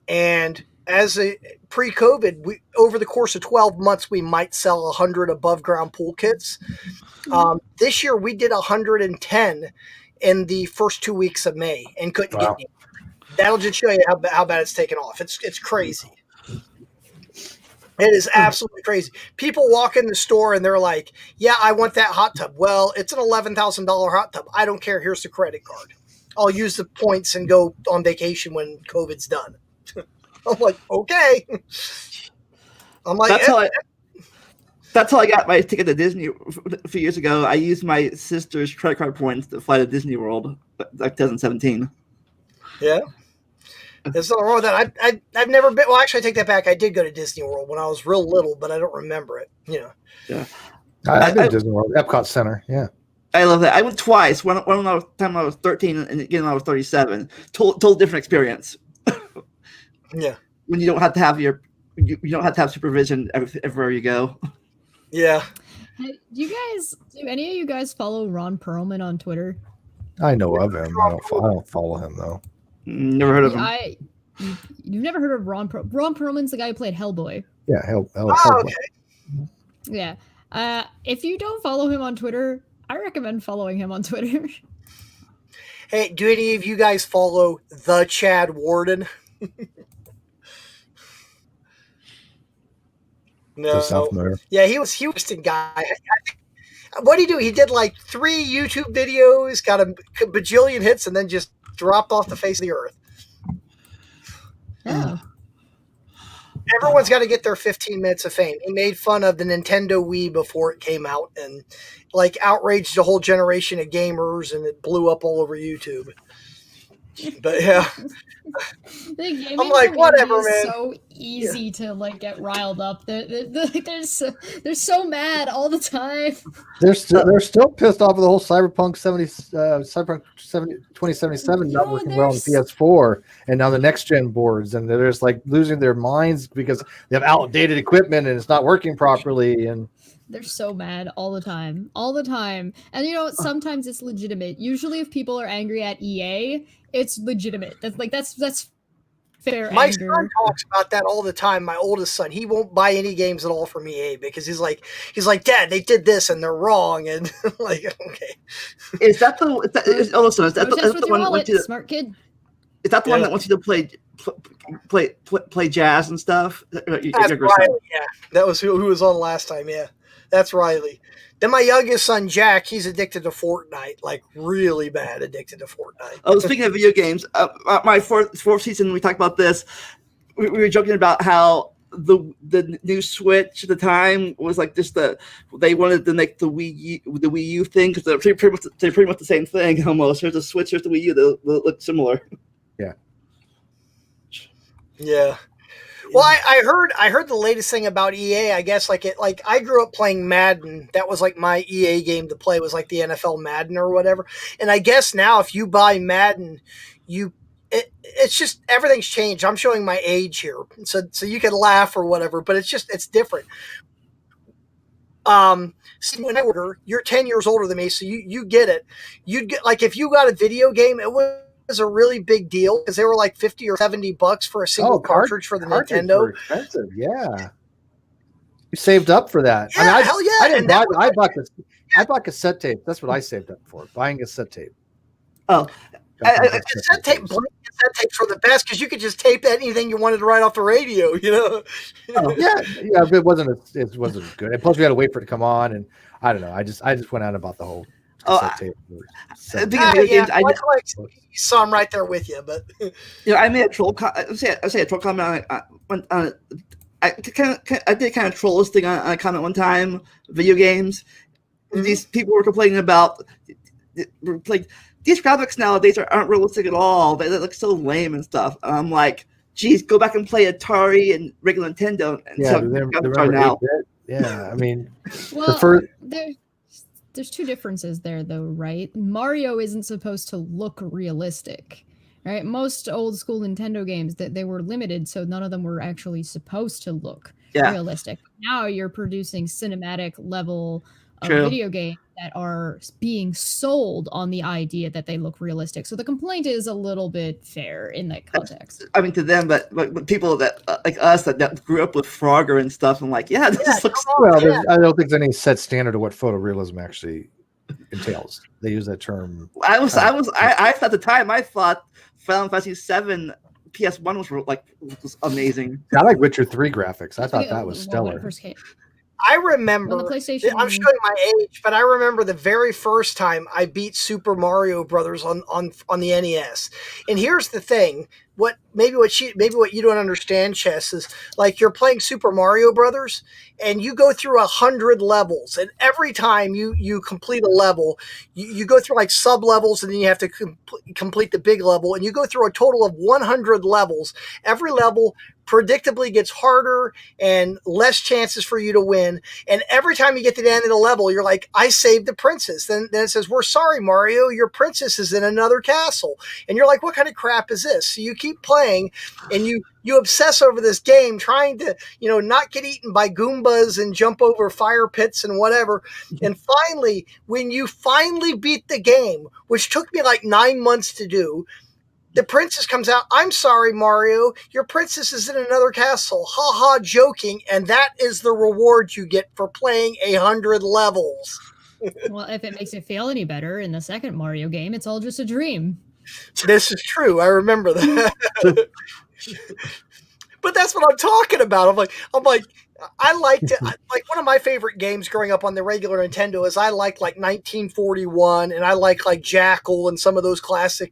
And as a pre-COVID, over the course of 12 months, we might sell 100 above ground pool kits. This year, we did 110 in the first 2 weeks of May and couldn't get any. That'll just show you how bad it's taken off. It's crazy. It is absolutely crazy. People walk in the store and they're like, yeah, I want that hot tub. Well, it's an $11,000 hot tub. I don't care. Here's the credit card. I'll use the points and go on vacation when COVID's done. I'm like, okay. I'm like, That's how I got my ticket to Disney a few years ago. I used my sister's credit card points to fly to Disney World, like 2017. Yeah. There's nothing wrong with that. I've never been. Well, actually, I take that back. I did go to Disney World when I was real little, but I don't remember it. Yeah, I've been to Disney World, Epcot Center. Yeah. I love that. I went twice. One time I was 13, and again when I was 37. Total different experience. Yeah. When you don't have to have you don't have to have supervision everywhere you go. Yeah. Hey, do any of you guys follow Ron Perlman on Twitter? I know of him. I don't follow him though. Never heard of him. You've never heard of Ron Perlman? Ron Perlman's the guy who played Hellboy. Yeah, Okay. Yeah. If you don't follow him on Twitter, I recommend following him on Twitter. Hey, do any of you guys follow the Chad Warden? No. Yeah, he was a guy. What did he do? He did like 3 YouTube videos, got a bajillion hits, and then just dropped off the face of the earth. Oh. Everyone's got to get their 15 minutes of fame. He made fun of the Nintendo Wii before it came out and like outraged a whole generation of gamers, and it blew up all over YouTube. But yeah. I'm like, whatever, man. So easy to like get riled up. They're so mad all the time. They're still pissed off with the whole Cyberpunk 2077 not working well on PS4 and now the next gen boards, and they're just like losing their minds because they have outdated equipment and it's not working properly. And they're so mad all the time. And sometimes it's legitimate. Usually, if people are angry at EA, it's legitimate. That's fair. My anger. son talks about that all the time. My oldest son, he won't buy any games at all from EA because he's like, Dad, they did this and they're wrong, and like, okay. Is that the one? Smart kid. Is that the one that wants you to play jazz and stuff? That's Riley, yeah. That was who was on last time. Yeah, that's Riley. Then my youngest son, Jack, he's addicted to Fortnite, like really bad addicted to Fortnite. Oh, speaking of video games, my fourth season, we talked about this. We were joking about how the new Switch at the time was like just they wanted to make the Wii U thing because they're pretty much the same thing almost. Here's the Switch, here's the Wii U. They look similar. Yeah. Yeah. Well, I heard the latest thing about EA. I guess like I grew up playing Madden. That was like my EA game to play, was like the NFL Madden or whatever. And I guess now if you buy Madden, it's just everything's changed. I'm showing my age here, so you can laugh or whatever, but it's different. When I order, you're 10 years older than me, so you get it. You'd get like if you got a video game, it was a really big deal because they were like $50 or $70 for a single cartridge for the Nintendo. Were expensive, yeah. You saved up for that. Yeah, hell yeah! I didn't buy. I bought cassette tape. That's what I saved up for. Buying cassette tape. Oh, cassette tapes were the best because you could just tape anything you wanted to write off the radio. Oh, yeah. It wasn't good. And plus, we had to wait for it to come on, and I don't know. I just went out about the whole. Tape I saw him right there with you, but I made a troll. I say a troll comment. I did kind of troll thing on a comment one time. Video games. Mm-hmm. These people were complaining about like these graphics nowadays aren't realistic at all. They look so lame and stuff. And I'm like, geez, go back and play Atari and regular Nintendo. And now. Yeah, I mean, well, there's two differences there, though, right? Mario isn't supposed to look realistic, right? Most old school Nintendo games they were limited, so none of them were actually supposed to look realistic. Now you're producing cinematic level of video games that are being sold on the idea that they look realistic. So the complaint is a little bit fair in that context. I mean, to them, but people that like us that grew up with Frogger and stuff, I'm like, this looks. Well, I don't think there's any set standard of what photorealism actually entails. They use that term. I thought at the time I thought Final Fantasy VII PS1 was amazing. I like Witcher 3 graphics. I thought that was stellar. I remember, I'm showing my age, but I remember the very first time I beat Super Mario Brothers on the NES. And here's the thing, what you don't understand, Chess, is like you're playing Super Mario Brothers and you go through 100 levels, and every time you complete a level, you go through like sub levels, and then you have to complete the big level, and you go through a total of 100 levels. Every level predictably gets harder and less chances for you to win. And every time you get to the end of the level, you're like, I saved the princess. Then it says, we're sorry, Mario, your princess is in another castle. And you're like, what kind of crap is this? So you keep playing and you obsess over this game, trying to, not get eaten by Goombas and jump over fire pits and whatever. And finally, when you finally beat the game, which took me like 9 months to do, the princess comes out. I'm sorry, Mario. Your princess is in another castle. Ha ha, joking. And that is the reward you get for playing 100 levels. Well, if it makes it feel any better, in the second Mario game, it's all just a dream. This is true. I remember that. But that's what I'm talking about. I'm like, I liked it. Like one of my favorite games growing up on the regular Nintendo is I liked like 1941, and I like Jackal and some of those classic,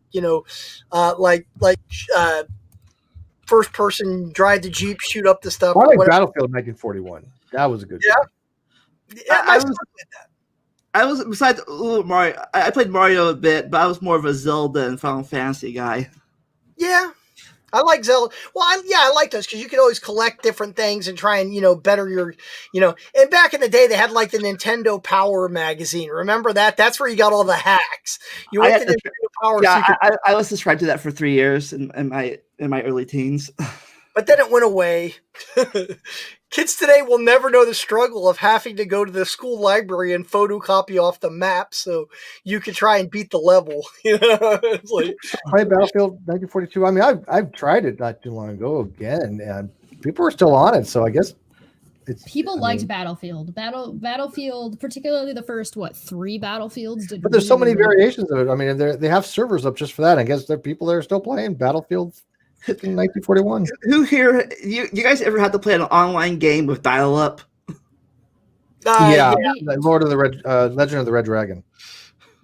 first person drive the Jeep, shoot up the stuff. I like Battlefield 1941. That was a good game. Yeah, I was besides Mario. I played Mario a bit, but I was more of a Zelda and Final Fantasy guy. Yeah. I like Zelda. Well, I like those because you could always collect different things and try and, better your, and back in the day, they had like the Nintendo Power magazine. Remember that? That's where you got all the hacks. You went to Nintendo Power. Yeah, I was subscribed to that for 3 years in my early teens. But then it went away. Kids today will never know the struggle of having to go to the school library and photocopy off the map so you could try and beat the level. It's like play Battlefield 1942. I mean, I've tried it not too long ago again, and people are still on it. So I guess people liked Battlefield. Battlefield, particularly the first 3 Battlefields. But there's so many variations of it. I mean, they have servers up just for that. I guess there are people that are still playing Battlefield. In 1941. Who here? You guys ever had to play an online game with dial-up? Yeah, Legend of the Red Dragon.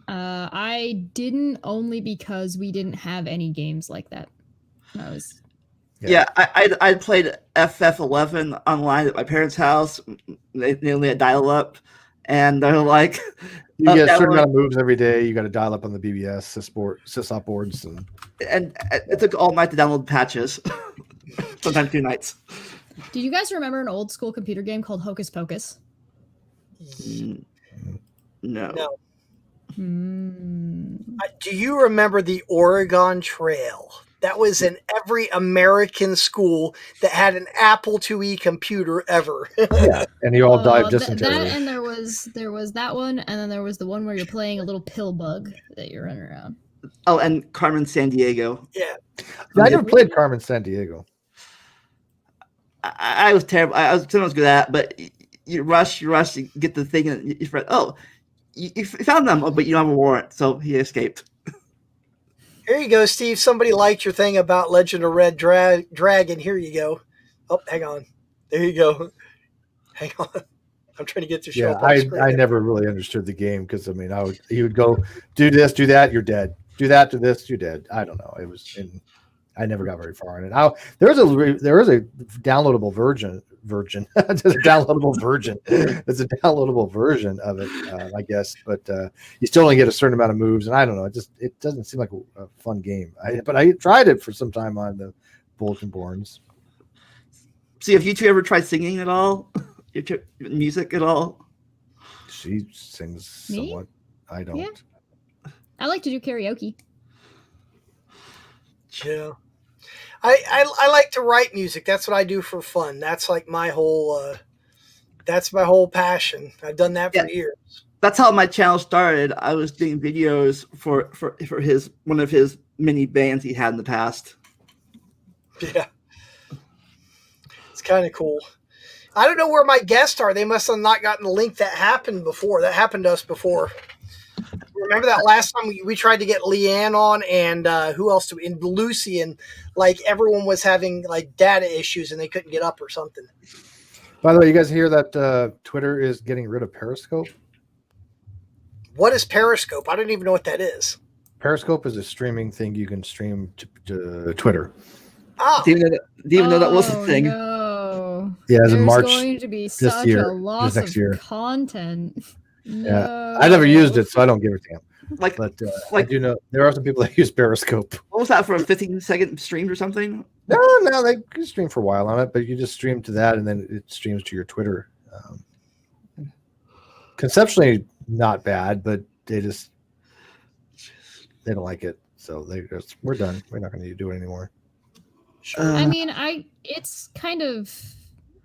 I didn't, only because we didn't have any games like that. I played FF11 online at my parents' house. They only had dial-up, and they're like, you get a certain amount of moves every day. You got to dial up on the BBS sysop boards, and it took all night to download patches. Sometimes 2 nights. Do you guys remember an old school computer game called Hocus Pocus? No. Do you remember the Oregon Trail? That was in every American school that had an Apple IIe computer ever. Yeah, and you all died just in that, and there was that one, and then there was the one where you're playing a little pill bug that you're running around. Oh, and Carmen Sandiego. Yeah. I never played Carmen Sandiego. I was terrible. I was good at, but you rush, you get the thing, and you forget. Oh, you found them, but you don't have a warrant, so he escaped. Here you go, Steve. Somebody liked your thing about Legend of Red Dragon. Here you go. Oh, hang on. There you go. Hang on. I'm trying to get to show up on screen. I never really understood the game because, I mean, he would go, do this, do that, you're dead. Do that, do this, you're dead. I don't know. I never got very far in it. There is a downloadable version. There's a downloadable version. There's a downloadable version of it, I guess. But you still only get a certain amount of moves, and I don't know. It doesn't seem like a fun game. But I tried it for some time on the Bulletin Boards. See, have you two ever tried singing at all? Music at all? She sings somewhat. I don't. Yeah. I like to do karaoke. Yeah. I like to write music. That's what I do for fun. That's like my whole passion. I've done that for years. That's how my channel started. I was doing videos for one of his mini bands he had in the past. Yeah. It's kind of cool. I don't know where my guests are. They must have not gotten the link that happened to us before. Remember that last time we tried to get Leanne on, and who else? And Lucy, and like everyone was having like data issues and they couldn't get up or something. By the way, you guys hear that Twitter is getting rid of Periscope? What is Periscope? I don't even know what that is. Periscope is a streaming thing. You can stream to Twitter. Oh, Didn't even know that was a thing. No. Yeah, as of There's March going to be this such year, a loss next of year. content. Yeah, I never used No. it, so I don't give a damn. Like, But I like do know there are some people that use Periscope. what was that for a 15-second stream or something? No, they can stream for a while on it, but you just stream to that, and then it streams to your Twitter. Conceptually, not bad, but they don't like it, so we're done. We're not going to do it anymore. I mean, it's kind of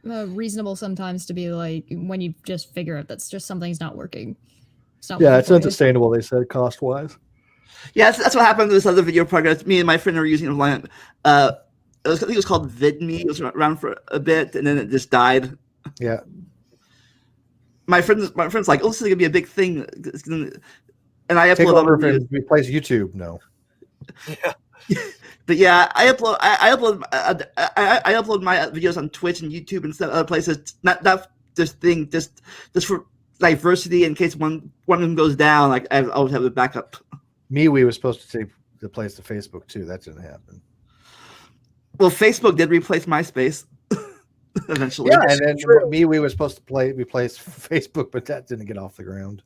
reasonable sometimes to be like, when you just figure out that's just something's not working. It's not Yeah, working it's for you. unsustainable. They said cost wise. Yeah, that's what happened to this other video project. Me and my friend were using it online. I think it was called VidMe. It was around for a bit, and then it just died. Yeah, My friend's like, "Oh, this is gonna be a big thing," and I take upload over all the and replace YouTube. No, yeah. But yeah, I upload my videos on Twitch and YouTube and stuff, other places. Not this thing, just for diversity in case one of them goes down. Like I always have a backup. MeWe was supposed to take the place of Facebook too. That didn't happen. Well, Facebook did replace MySpace eventually. Yeah, and then true. MeWe was supposed to replace Facebook, but that didn't get off the ground.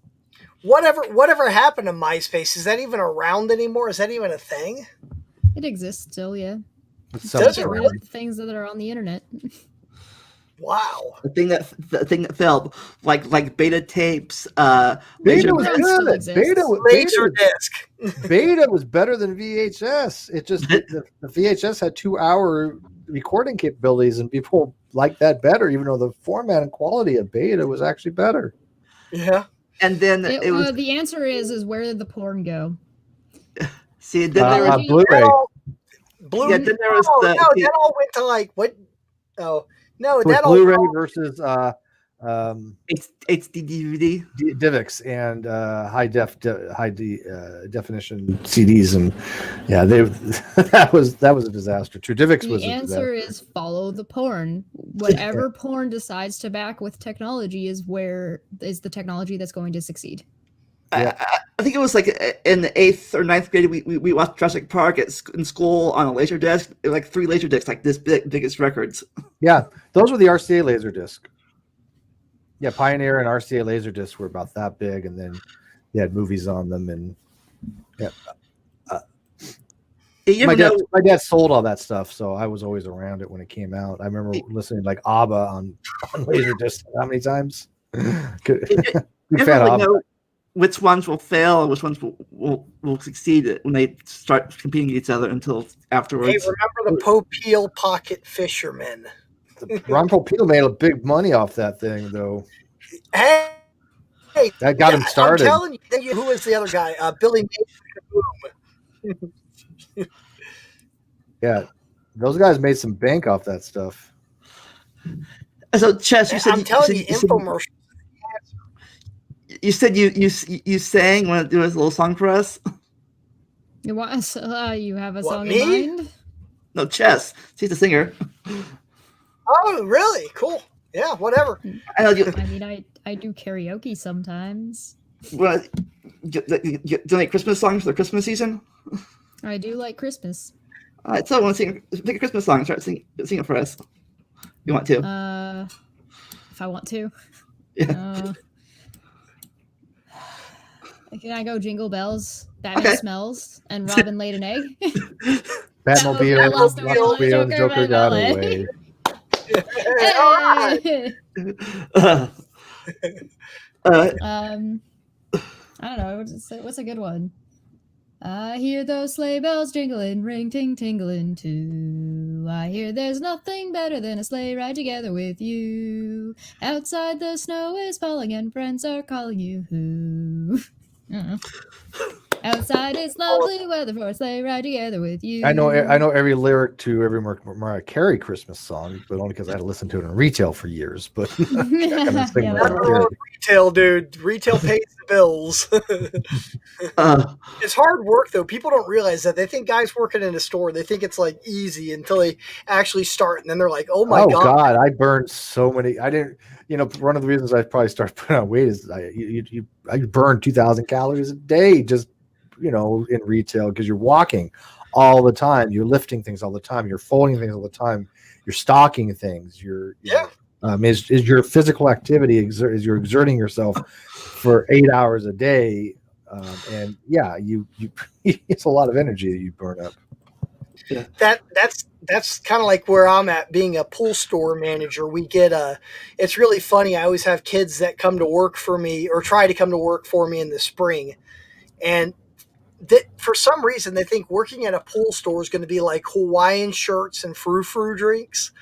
Whatever happened to MySpace? Is that even around anymore? Is that even a thing? It exists still, yeah. It's Does it Get rid really? of the things that are on the internet. Wow. The thing that failed, like beta tapes, Beta laser was Beta discs. still good. exists. Laserdisc. Beta was better than VHS. It just the VHS had 2-hour recording capabilities, and people liked that better, even though the format and quality of Beta was actually better. Yeah. And then it was The answer is where did the porn go? see. Then there was Blu-ray. Blue. Yeah, then there was no, the- that all went to like what? Oh no, With that all. Blu-ray versus HD DVD. DivX and high definition CDs, and yeah, they that was a disaster too. DivX was The a disaster. answer is follow the porn. Whatever porn decides to back with technology is the technology that's going to succeed. Yeah. I think it was like in the 8th or 9th grade. We watched Jurassic Park in school on a laser disc. It was like 3 laser discs, like this biggest records. Yeah, those were the RCA Laserdisc. Yeah, Pioneer and RCA Laserdisc were about that big, and then they had movies on them. And yeah, You ever know? my dad sold all that stuff, so I was always around it when it came out. I remember listening to like ABBA on Laserdisc. How many times? Big You fan ever of really ABBA. know which ones will fail and which ones will succeed when they start competing with each other until Hey, afterwards? remember the Popeil Pocket Fisherman? Ron Popeil made a big money off that thing, though. Hey, That got him started. I'm telling you. Then who was the other guy? Billy Mason. Yeah, those guys made some bank off that stuff. So, Chess, you said I'm telling you, infomercials. You said you sang. Want to do a little song for us? You have a What, song me? in mind? No, Chess. She's the singer. Oh, really? Cool. Yeah, whatever. I know you. I mean, I do karaoke sometimes. What? Do you like Christmas songs for the Christmas season? I do like Christmas. All right, so I want to pick a Christmas song. Start sing it for us. You want to? If I want to. Yeah. Can I go Jingle Bells, Batman Okay. Smells, and Robin laid an egg? Batmobile, Lost the will, Batmobile, and Joker Joker got ran away. All right. I don't know. What's a good one? I hear those sleigh bells jingling, ring ting tingling too. I hear there's nothing better than a sleigh ride together with you. Outside the snow is falling and friends are calling you. I don't know. Outside it's lovely weather for a sleigh ride together with you. I know every lyric to every Mariah Carey Christmas song, but only because I had to listen to it in retail for years. But I'm not gonna sing Yeah, Mariah that's Carey. Retail, dude. Retail pays the bills. It's hard work, though. People don't realize that. They think guys working in a store, they think it's like easy until they actually start, and then they're like, "Oh my god!" I burned so many. I didn't. One of the reasons I probably started putting on weight is I burned 2,000 calories a day just in retail, because you're walking all the time, you're lifting things all the time, you're folding things all the time, you're stocking things, is your physical activity is you're exerting yourself for 8 hours a day, and you it's a lot of energy that you burn up. Yeah. That's kind of like where I'm at, being a pool store manager. It's really funny. I always have kids that come to work for me or try to come to work for me in the spring, and that for some reason they think working at a pool store is going to be like Hawaiian shirts and frou-frou drinks.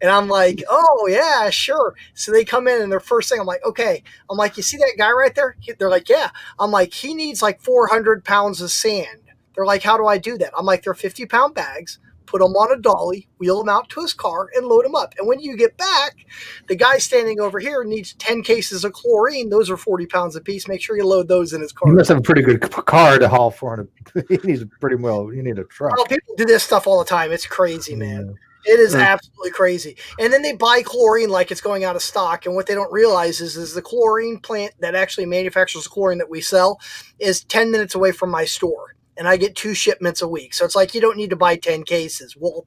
And I'm like, oh yeah, sure. So they come in and their first thing, I'm like, okay. I'm like, you see that guy right there? They're like, yeah. I'm like, he needs like 400 pounds of sand. They're like, how do I do that? I'm like, they're 50-pound bags. Put them on a dolly, wheel them out to his car, and load them up. And when you get back, the guy standing over here needs 10 cases of chlorine. Those are 40 pounds apiece. Make sure you load those in his car. You must have a pretty good car to haul 400. He needs you need a truck. Oh, people do this stuff all the time. It's crazy, man. It is absolutely crazy. And then they buy chlorine like it's going out of stock. And what they don't realize is the chlorine plant that actually manufactures the chlorine that we sell is 10 minutes away from my store. And I get 2 shipments a week. So it's like, you don't need to buy 10 cases. Well,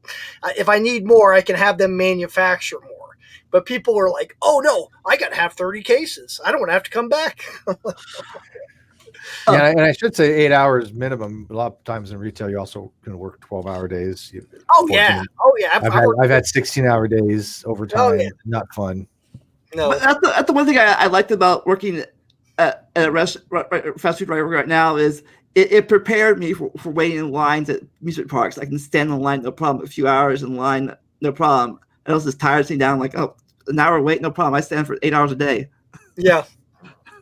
if I need more, I can have them manufacture more. But people are like, oh no, I got to have 30 cases. I don't want to have to come back. Yeah, and I should say 8 hours minimum. A lot of times in retail, you also can work 12-hour days. Oh yeah. I've had 16-hour days overtime. Oh, yeah. Not fun. No, But that's the one thing I liked about working at a fast food right now is it prepared me for waiting in lines at amusement parks. I can stand in line, no problem. A few hours in line, no problem. I was just tired sitting down, like, oh, an hour wait, no problem. I stand for 8 hours a day. yeah.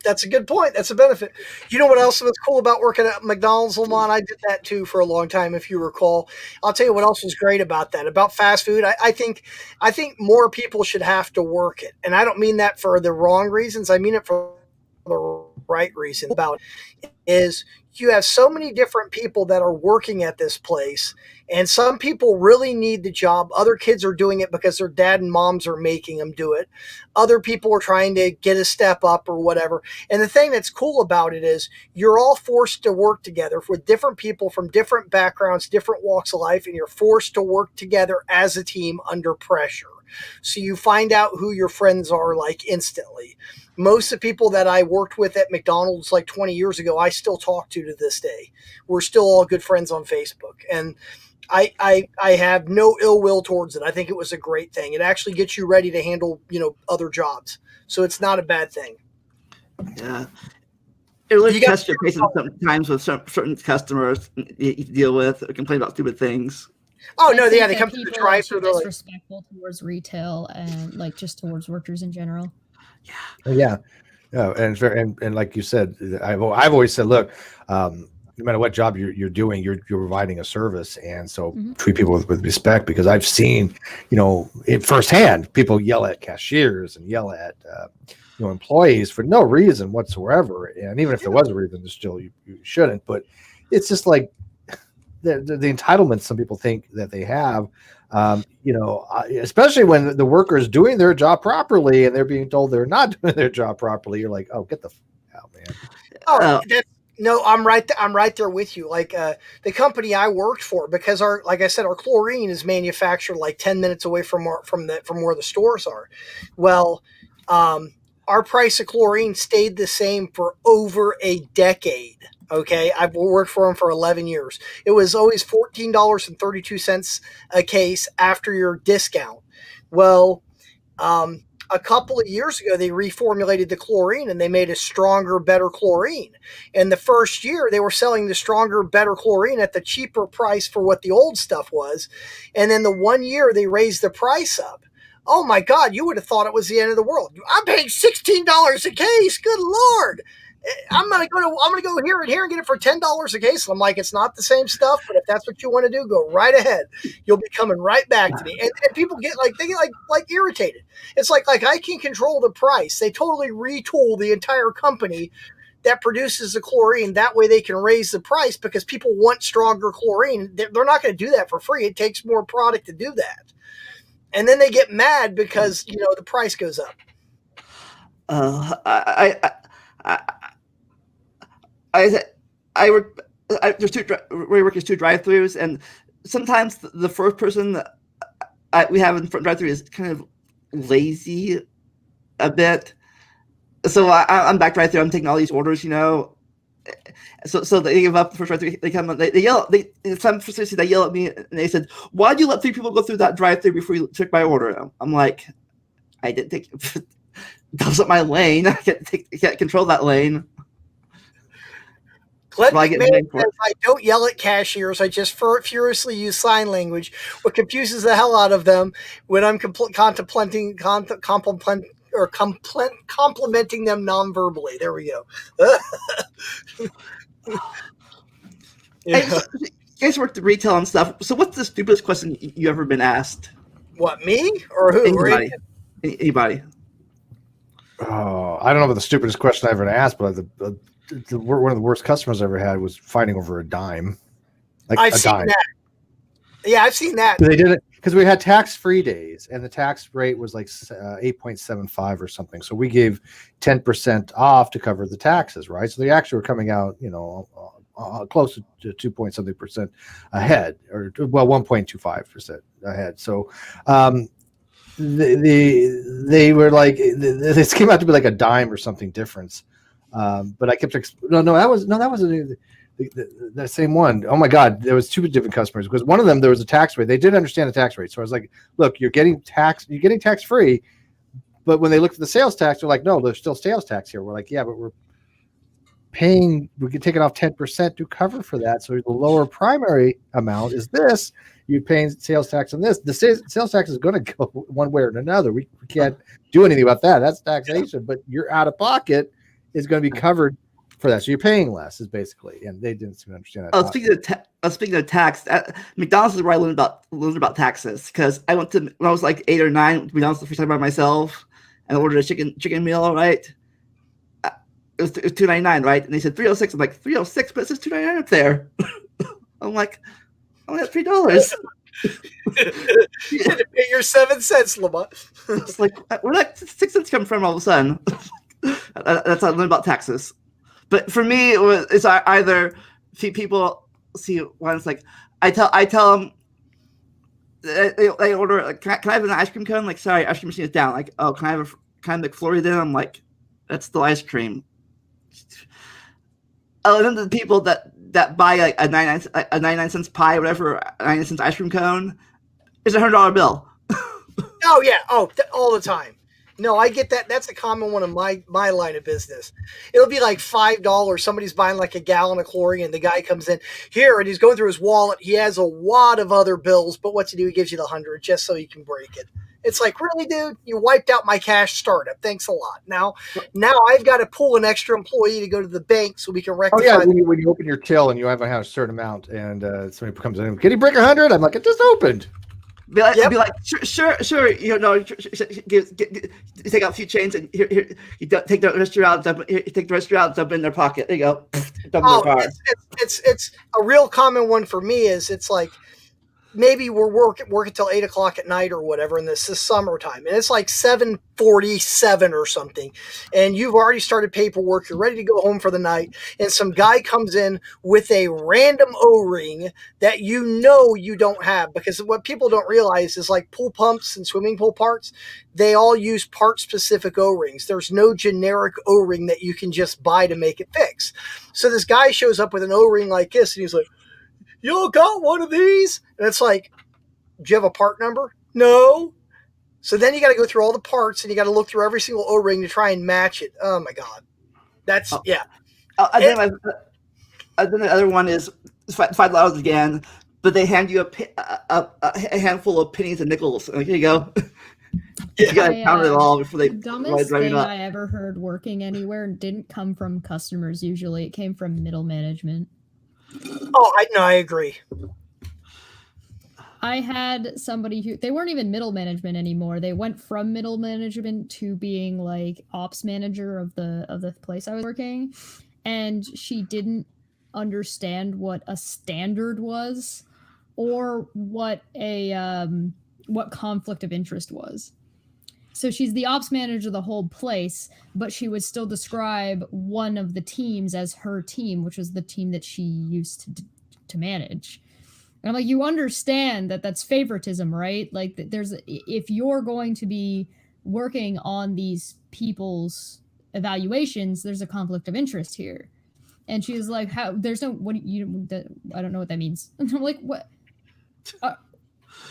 That's a good point. That's a benefit. You know what else was cool about working at McDonald's, Lamont? I did that too for a long time, if you recall. I'll tell you what else was great about that. About fast food, I think more people should have to work it. And I don't mean that for the wrong reasons. I mean it for the right reason. About it is you have so many different people that are working at this place, and some people really need the job. Other kids are doing it because their dad and moms are making them do it. Other people are trying to get a step up or whatever. And the thing that's cool about it is you're all forced to work together with different people from different backgrounds, different walks of life, and you're forced to work together as a team under pressure. So you find out who your friends are like instantly. Most of the people that I worked with at McDonald's like 20 years ago, I still talk to this day. We're still all good friends on Facebook. And I have no ill will towards it. I think it was a great thing. It actually gets you ready to handle, other jobs. So it's not a bad thing. Yeah. It really tests your patience sometimes with certain customers you deal with or complain about stupid things. Oh no, they come to the drive-through. They're disrespectful towards retail and like just towards workers in general. Yeah, and it's very, and like you said, I've always said, look, no matter what job you're doing, you're providing a service, and so treat people with respect, because I've seen, it firsthand, people yell at cashiers and yell at employees for no reason whatsoever, and even if there was a reason, still you shouldn't. But it's just like the entitlement some people think that they have. Especially when the worker is doing their job properly and they're being told they're not doing their job properly, you're like, oh, get the out, man. Oh, no, I'm right. I'm right there with you. Like the company I worked for, because like I said, our chlorine is manufactured like 10 minutes away from where the stores are. Well, our price of chlorine stayed the same for over a decade. Okay, I've worked for them for 11 years. It was always $14.32 a case after your discount. Well, a couple of years ago, they reformulated the chlorine and they made a stronger, better chlorine. And the first year, they were selling the stronger, better chlorine at the cheaper price for what the old stuff was. And then the 1 year, they raised the price up. Oh my God, you would have thought it was the end of the world. I'm paying $16 a case. Good Lord. I'm gonna go here and get it for $10 a case. And I'm like, it's not the same stuff, but if that's what you want to do, go right ahead. You'll be coming right back to me. And people get irritated. It's like I can control the price. They totally retool the entire company that produces the chlorine. That way they can raise the price because people want stronger chlorine. They're not going to do that for free. It takes more product to do that. And then they get mad because the price goes up. I there's where we work is 2 drive-throughs, and sometimes the first person that we have in front drive-through is kind of lazy a bit. So I'm back drive-through. I'm taking all these orders, So they give up the first drive-through. They come. They yell. Some facilities they yell at me, and they said, "Why did you let 3 people go through that drive-through before you took my order?" I'm like, "I didn't take. That wasn't my lane. I can't control that lane." Glenn Well, I get McMahon blamed for says, it. I don't yell at cashiers. I just furiously use sign language, what confuses the hell out of them when I'm complimenting them non-verbally. There we go. Hey, Yeah. so, you guys work the retail and stuff. So, what's the stupidest question you ever been asked? What, me or who? Anybody? Anybody? Oh, I don't know about the stupidest question I ever asked, but one of the worst customers I ever had was fighting over a dime. Like I've a seen dime. that. Yeah, I've seen that. They did it because we had tax-free days, and the tax rate was like 8.75 or something. So we gave 10% off to cover the taxes, right? So they actually were coming out, close to 2 point something percent ahead, or 1.25% ahead. So they were like, this came out to be like a dime or something difference. But I kept no, that wasn't the same one. Oh my God, there was 2 different customers because one of them there was a tax rate. They didn't understand the tax rate, so I was like, "Look, you're getting tax free," but when they looked at the sales tax, they're like, "No, there's still sales tax here." We're like, "Yeah, but we're taking off 10% to cover for that. So the lower primary amount is this. You're paying sales tax on this. The sales tax is going to go one way or another. We can't do anything about that. That's taxation, but your out of pocket is going to be covered for that. So you're paying less is basically, and they didn't seem to understand that. Oh, speaking of tax, McDonald's is where I learned about taxes, because I went to when I was like 8 or 9 McDonald's the first time by myself, and I ordered a chicken meal, right? It was $2.99, right? And they said $3.06. I'm like, $3.06, but it says $2.99 up there. I'm like, I only have $3. You had to pay your 7 cents, Lamont. It's like, where that 6 cents come from all of a sudden? That's how I learned about taxes. But for me, it's either people see one. It's like I tell them they order. Like, can I have an ice cream cone? Like, sorry, ice cream machine is down. Like, oh, can I have McFlurry then? I'm like, that's still ice cream. Oh, and then the people that buy like a 99 cents pie or whatever, a 99 cents ice cream cone, is $100 bill. Oh yeah, all the time. No, I get that. That's a common one in my line of business. It'll be like $5. Somebody's buying like a gallon of chlorine. The guy comes in here and he's going through his wallet. He has a wad of other bills, but what's he do? He gives you the 100 just so you can break it. It's like, really, dude? You wiped out my cash startup. Thanks a lot. Now I've got to pull an extra employee to go to the bank so we can rectify. Oh yeah, when you open your till and you haven't had a certain amount, and somebody comes in, can you break 100? I'm like, it just opened. Be like, sure. You take out a few chains and here you take the rest out, dump in their pocket. There you go. Dump in their car. It's a real common one for me. It's like, maybe we're working till 8 o'clock at night or whatever, and this is summertime, and it's like 7:47 or something, and you've already started paperwork, you're ready to go home for the night, and some guy comes in with a random O-ring that you don't have, because what people don't realize is, like, pool pumps and swimming pool parts, they all use part-specific O-rings. There's no generic O-ring that you can just buy to make it fix. So this guy shows up with an O-ring like this, and he's like, you got one of these? And it's like, do you have a part number? No. So then you got to go through all the parts and you got to look through every single O-ring to try and match it. Oh my God. That's, yeah. Then the other one is $5 again, but they hand you a handful of pennies and nickels. Like, here you go. You got to count it all before they dumbest thing I ever heard working anywhere didn't come from customers usually. It came from middle management. Oh, I agree. I had somebody who, they weren't even middle management anymore. They went from middle management to being like ops manager of the place I was working, and she didn't understand what a standard was or what a what conflict of interest was. So she's the ops manager of the whole place, but she would still describe one of the teams as her team, which was the team that she used to manage. And I'm like, you understand that that's favoritism, right? Like, there's, if you're going to be working on these people's evaluations, there's a conflict of interest here. And she was like, how, there's no, what you, I don't know what that means. And I'm like, what?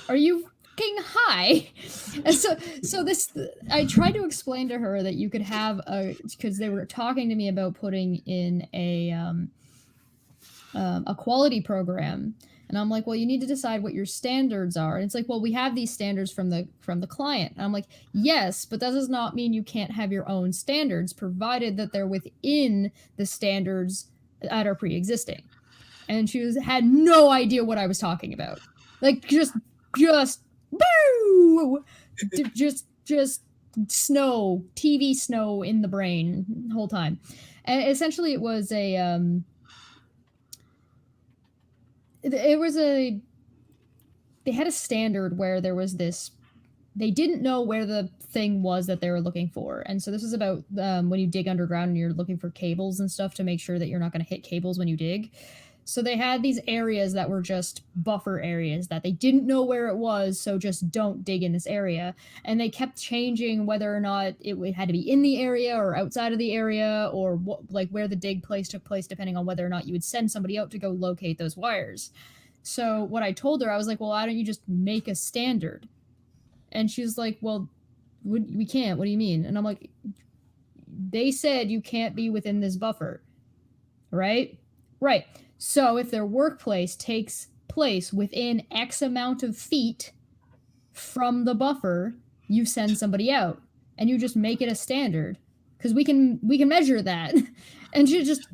Are you fucking high? And so this, I tried to explain to her that you could have because they were talking to me about putting in a quality program. And I'm like, well, you need to decide what your standards are. And it's like, well, we have these standards from the client. And I'm like, yes, but that does not mean you can't have your own standards, provided that they're within the standards that are pre-existing. And she had no idea what I was talking about. Like, just boo, just snow, TV snow in the brain the whole time. And essentially, it was they had a standard where there was this, they didn't know where the thing was that they were looking for. And so this is about when you dig underground and you're looking for cables and stuff to make sure that you're not going to hit cables when you dig. So they had these areas that were just buffer areas that they didn't know where it was, so just don't dig in this area. And they kept changing whether or not it had to be in the area or outside of the area, or what, like where the dig place took place, depending on whether or not you would send somebody out to go locate those wires. So what I told her, I was like, well, why don't you just make a standard? And she was like, well, we can't. What do you mean? And I'm like, they said you can't be within this buffer, right? Right. So if their workplace takes place within X amount of feet from the buffer, you send somebody out, and you just make it a standard, because we can measure that. And she just,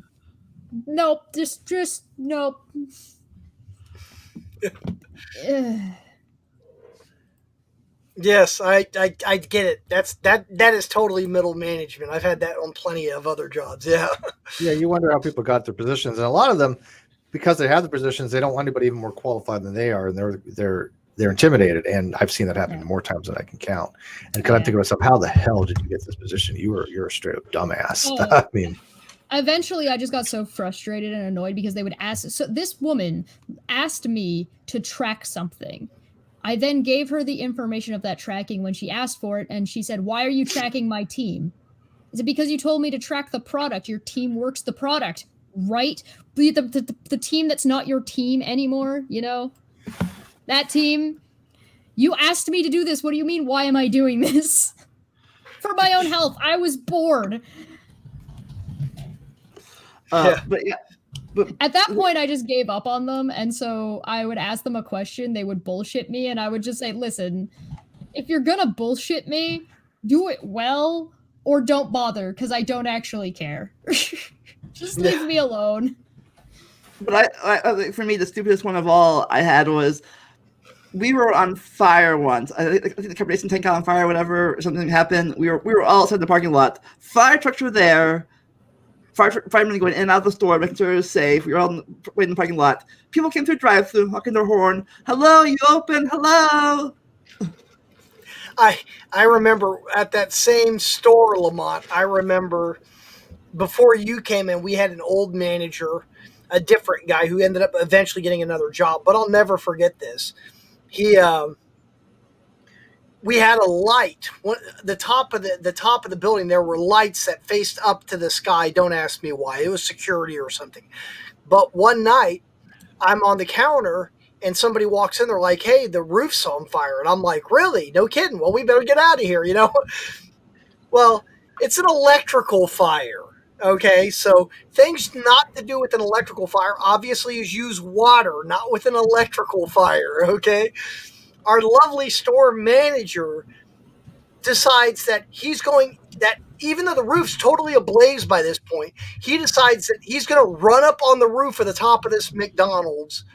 nope, just nope. Yes, I get it. That is totally middle management. I've had that on plenty of other jobs. Yeah. Yeah, you wonder how people got their positions, and a lot of them, because they have the positions, they don't want anybody even more qualified than they are, and they're intimidated. And I've seen that happen more times than I can count. And because I'm thinking to myself, how the hell did you get this position? You're a straight up dumbass. I mean, eventually I just got so frustrated and annoyed because they would ask. So this woman asked me to track something. I then gave her the information of that tracking when she asked for it, and she said, why are you tracking my team? Is it because you told me to track the product? Your team works the product, right? The team that's not your team anymore, you know? That team, you asked me to do this. What do you mean, why am I doing this? For my own health. I was bored. But at that point, I just gave up on them. And so I would ask them a question. They would bullshit me. And I would just say, listen, if you're going to bullshit me, do it well or don't bother, because I don't actually care. Just leave me alone. But I think for me, the stupidest one of all I had was, we were on fire once. I think the carburation tank got on fire or whatever. Something happened. We were all outside the parking lot. Fire trucks were there. Firemen going in and out of the store, making sure it was safe. We were all waiting in the parking lot. People came through the drive-thru, honking their horn. Hello, you open? Hello. I remember at that same store, Lamont. I remember before you came in, we had an old manager, a different guy who ended up eventually getting another job. But I'll never forget this. We had a light. The top of the building, there were lights that faced up to the sky. Don't ask me why. It was security or something. But one night, I'm on the counter, and somebody walks in. They're like, "Hey, the roof's on fire." And I'm like, "Really? No kidding. Well, we better get out of here, you know?" Well, it's an electrical fire. Okay, so things not to do with an electrical fire obviously is use water, not with an electrical fire. Okay. Our lovely store manager decides that even though the roof's totally ablaze by this point, he decides that he's going to run up on the roof of the top of this McDonald's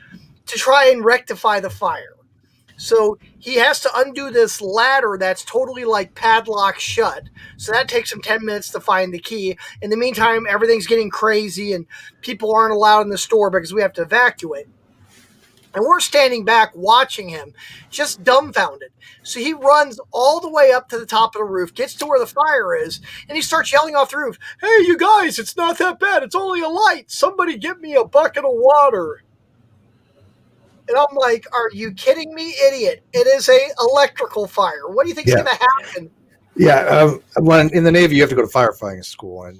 to try and rectify the fire. So he has to undo this ladder that's totally like padlocked shut. So that takes him 10 minutes to find the key. In the meantime, everything's getting crazy and people aren't allowed in the store because we have to evacuate. And we're standing back watching him, just dumbfounded. So he runs all the way up to the top of the roof, gets to where the fire is, and he starts yelling off the roof, "Hey, you guys, it's not that bad. It's only a light. Somebody get me a bucket of water." And I'm like, "Are you kidding me, idiot? It is a electrical fire. What do you think is Yeah. going to happen?" Yeah, when in the Navy, you have to go to firefighting school, and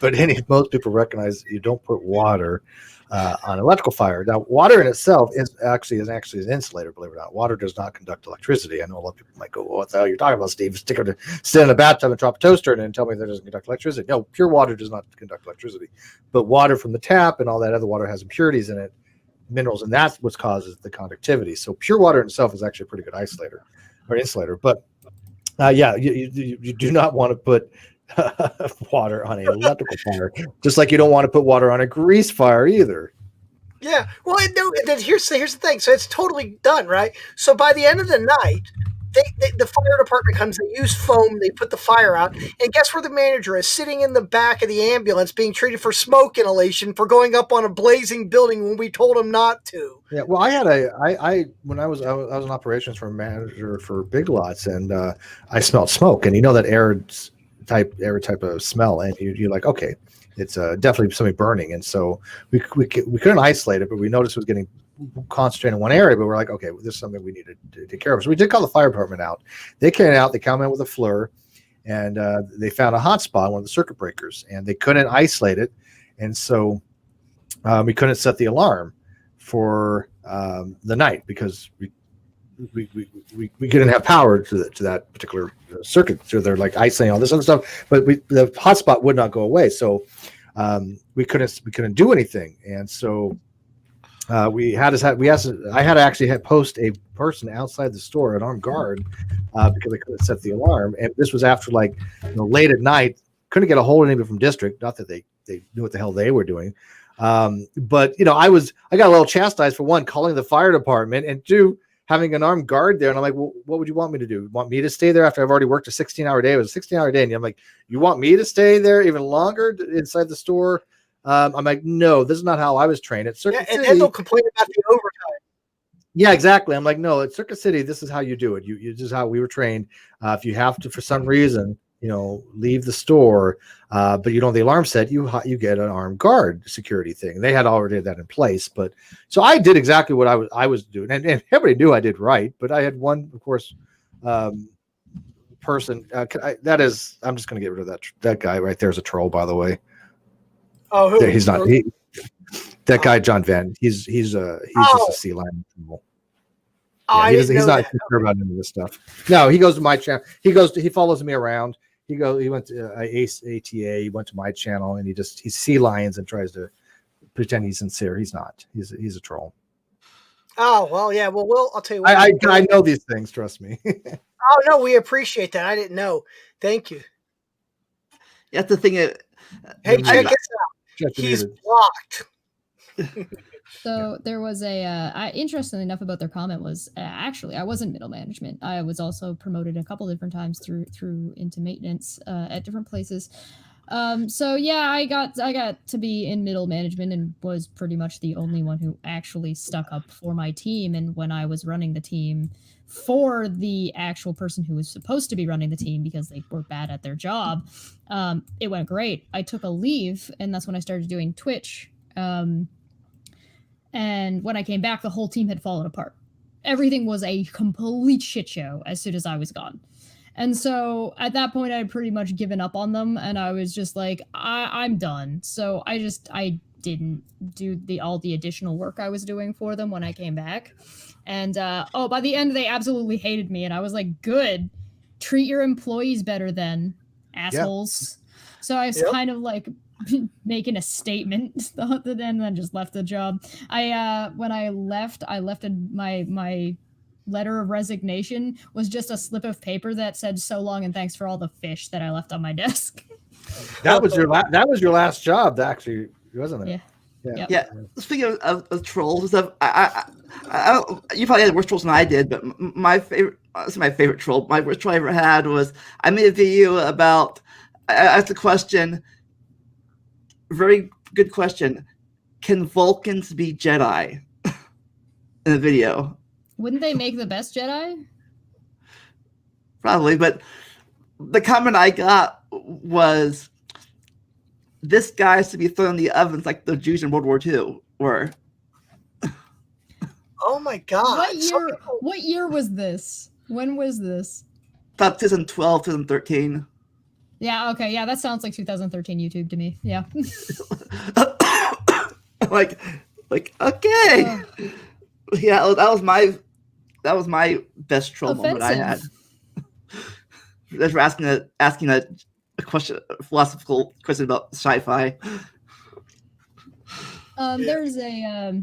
but most people recognize you don't put water on electrical fire. Now, water in itself is actually an insulator. Believe it or not, water does not conduct electricity. I know a lot of people might go, "Well, what the hell are you talking about, Steve? Sit in a bathtub and drop a toaster and then tell me that doesn't conduct electricity." No, pure water does not conduct electricity, but water from the tap and all that other water has impurities in it, minerals, and that's what causes the conductivity. So, pure water in itself is actually a pretty good isolator or insulator, but you do not want to put water on an electrical fire, just like you don't want to put water on a grease fire either. Yeah. Well, then here's the thing. So it's totally done, right? So by the end of the night, the fire department comes. They use foam. They put the fire out, and guess where the manager is? Sitting in the back of the ambulance, being treated for smoke inhalation for going up on a blazing building when we told him not to. Yeah. Well, when I was an operations firm manager for Big Lots, and I smelled smoke, and that air type of smell, and you're like, okay, it's definitely something burning, and so we couldn't isolate it, but we noticed it was getting concentrated in one area, but we're like, okay, well, this is something we needed to take care of. So we did call the fire department out. They came out, they come in with a FLIR, and they found a hot spot, one of the circuit breakers, and they couldn't isolate it, and so we couldn't set the alarm for the night because we couldn't have power to that particular circuit. So they're like isolating all this other stuff, but the hotspot would not go away. So we couldn't do anything, and so I had to actually post a person outside the store, an armed guard, because I couldn't set the alarm. And this was after late at night, couldn't get a hold of anybody from district. Not that they knew what the hell they were doing. But I got a little chastised for one, calling the fire department, and two, having an armed guard there. And I'm like, well, what would you want me to do? You want me to stay there after I've already worked a 16-hour day? It was a 16-hour day. And I'm like, you want me to stay there even longer inside the store? I'm like, no, this is not how I was trained at Circuit City. And they'll complain about the overtime. Yeah, exactly. I'm like, no, at Circuit City, this is how you do it. This is how we were trained. If you have to, for some reason, leave the store, but you don't have the alarm set, you get an armed guard security thing. They had already had that in place, but so I did exactly what I was doing, and everybody knew I did right. But I had one, of course, person. I'm just going to get rid of that guy right there is a troll, by the way. Oh, who? He's not. That guy, John Van. He's just a sea lion troll. Yeah, he's not sure about any of this stuff. No, he goes to my channel. He follows me around. He went to ATA. He went to my channel, and he sea lions and tries to pretend he's sincere. He's not. He's a troll. Oh, well, yeah. Well, I'll tell you what. I know these things. Trust me. Oh no, we appreciate that. I didn't know. Thank you. That's the thing. Hey, check this out. He's blocked. So there was interestingly enough about their comment was actually I wasn't middle management. I was also promoted a couple different times through into maintenance at different places. So yeah, I got to be in middle management and was pretty much the only one who actually stuck up for my team. And when I was running the team for the actual person who was supposed to be running the team because they were bad at their job, it went great. I took a leave, and that's when I started doing Twitch. And when I came back, the whole team had fallen apart. Everything was a complete shit show as soon as I was gone. And so at that point, I had pretty much given up on them. And I was just like, I'm done. So I didn't do all the additional work I was doing for them when I came back. And by the end, they absolutely hated me. And I was like, good. Treat your employees better then, assholes. Yeah. So I was kind of like making a statement and then just left the job. When I left my letter of resignation was just a slip of paper that said so long and thanks for all the fish that I left on my desk. That was your last job, actually, wasn't it? Yeah. Speaking of trolls and stuff, you probably had worse trolls than I did, but my favorite troll, my worst troll I ever had was I made a video about. I asked the question. Very good question. Can Vulcans be Jedi? in a video. Wouldn't they make the best Jedi? Probably, but the comment I got was, this guy is to be thrown in the ovens like the Jews in World War II were. Oh my God! What year was this? When was this? About 2012, 2013. Yeah. Okay. Yeah, that sounds like 2013 YouTube to me. Yeah. like, okay, yeah, that was my best troll moment I had. That's for asking a question, a philosophical question about sci-fi. There's a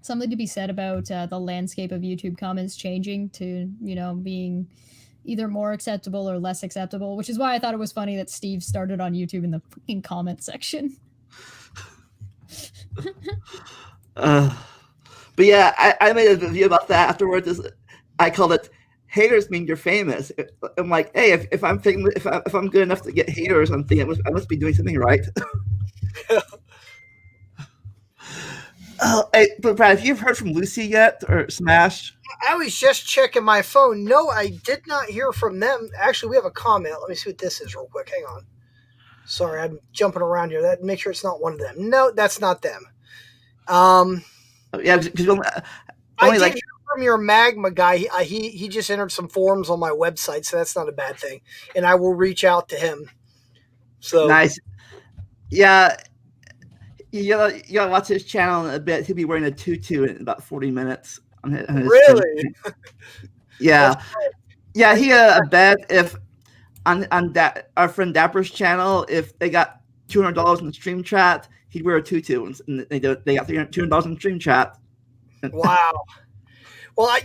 something to be said about the landscape of YouTube comments changing to, being either more acceptable or less acceptable, which is why I thought it was funny that Steve started on YouTube in the freaking comment section. But yeah, I made a video about that afterwards. I called it "Haters Mean You're Famous." I'm like, hey, if I'm famous, if I'm good enough to get haters, I'm thinking I must be doing something right. Hey, but Brad, have you heard from Lucy yet, or Smash? I was just checking my phone. No, I did not hear from them. Actually, we have a comment. Let me see what this is real quick. Hang on. Sorry, I'm jumping around here. Make sure it's not one of them. No, that's not them. Yeah, because I did hear from your Magma guy. He just entered some forms on my website, so that's not a bad thing. And I will reach out to him. So nice. Yeah. You gotta watch his channel in a bit. He'll be wearing a tutu in about 40 minutes. On his really? Yeah. Yeah, he a bet if on our friend Dapper's channel, if they got $200 in the stream chat, he'd wear a tutu, and they got $200 in stream chat. Wow. Well,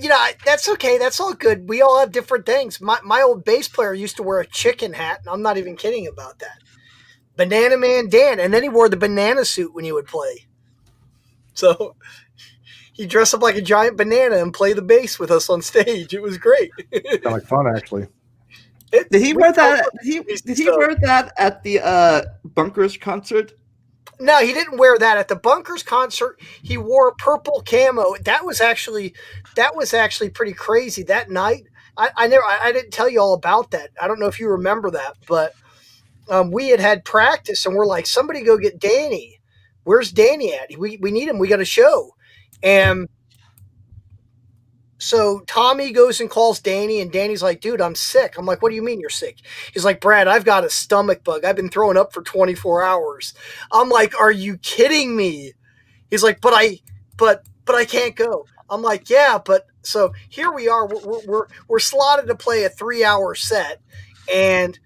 that's okay. That's all good. We all have different things. My old bass player used to wear a chicken hat, and I'm not even kidding about that. Banana Man Dan, and then he wore the banana suit when he would play. So he dressed up like a giant banana and play the bass with us on stage. It was great. Sound like fun, actually. Did he wear that? Did he wear that at the Bunkers concert? No, he didn't wear that at the Bunkers concert. He wore purple camo. That was actually pretty crazy that night. I didn't tell you all about that. I don't know if you remember that, but we had practice, and we're like, somebody go get Danny. Where's Danny at? We need him. We got a show. And so Tommy goes and calls Danny, and Danny's like, dude, I'm sick. I'm like, what do you mean you're sick? He's like, Brad, I've got a stomach bug. I've been throwing up for 24 hours. I'm like, are you kidding me? He's like, but I can't go. I'm like, yeah, but so here we are. We're slotted to play a 3-hour set, and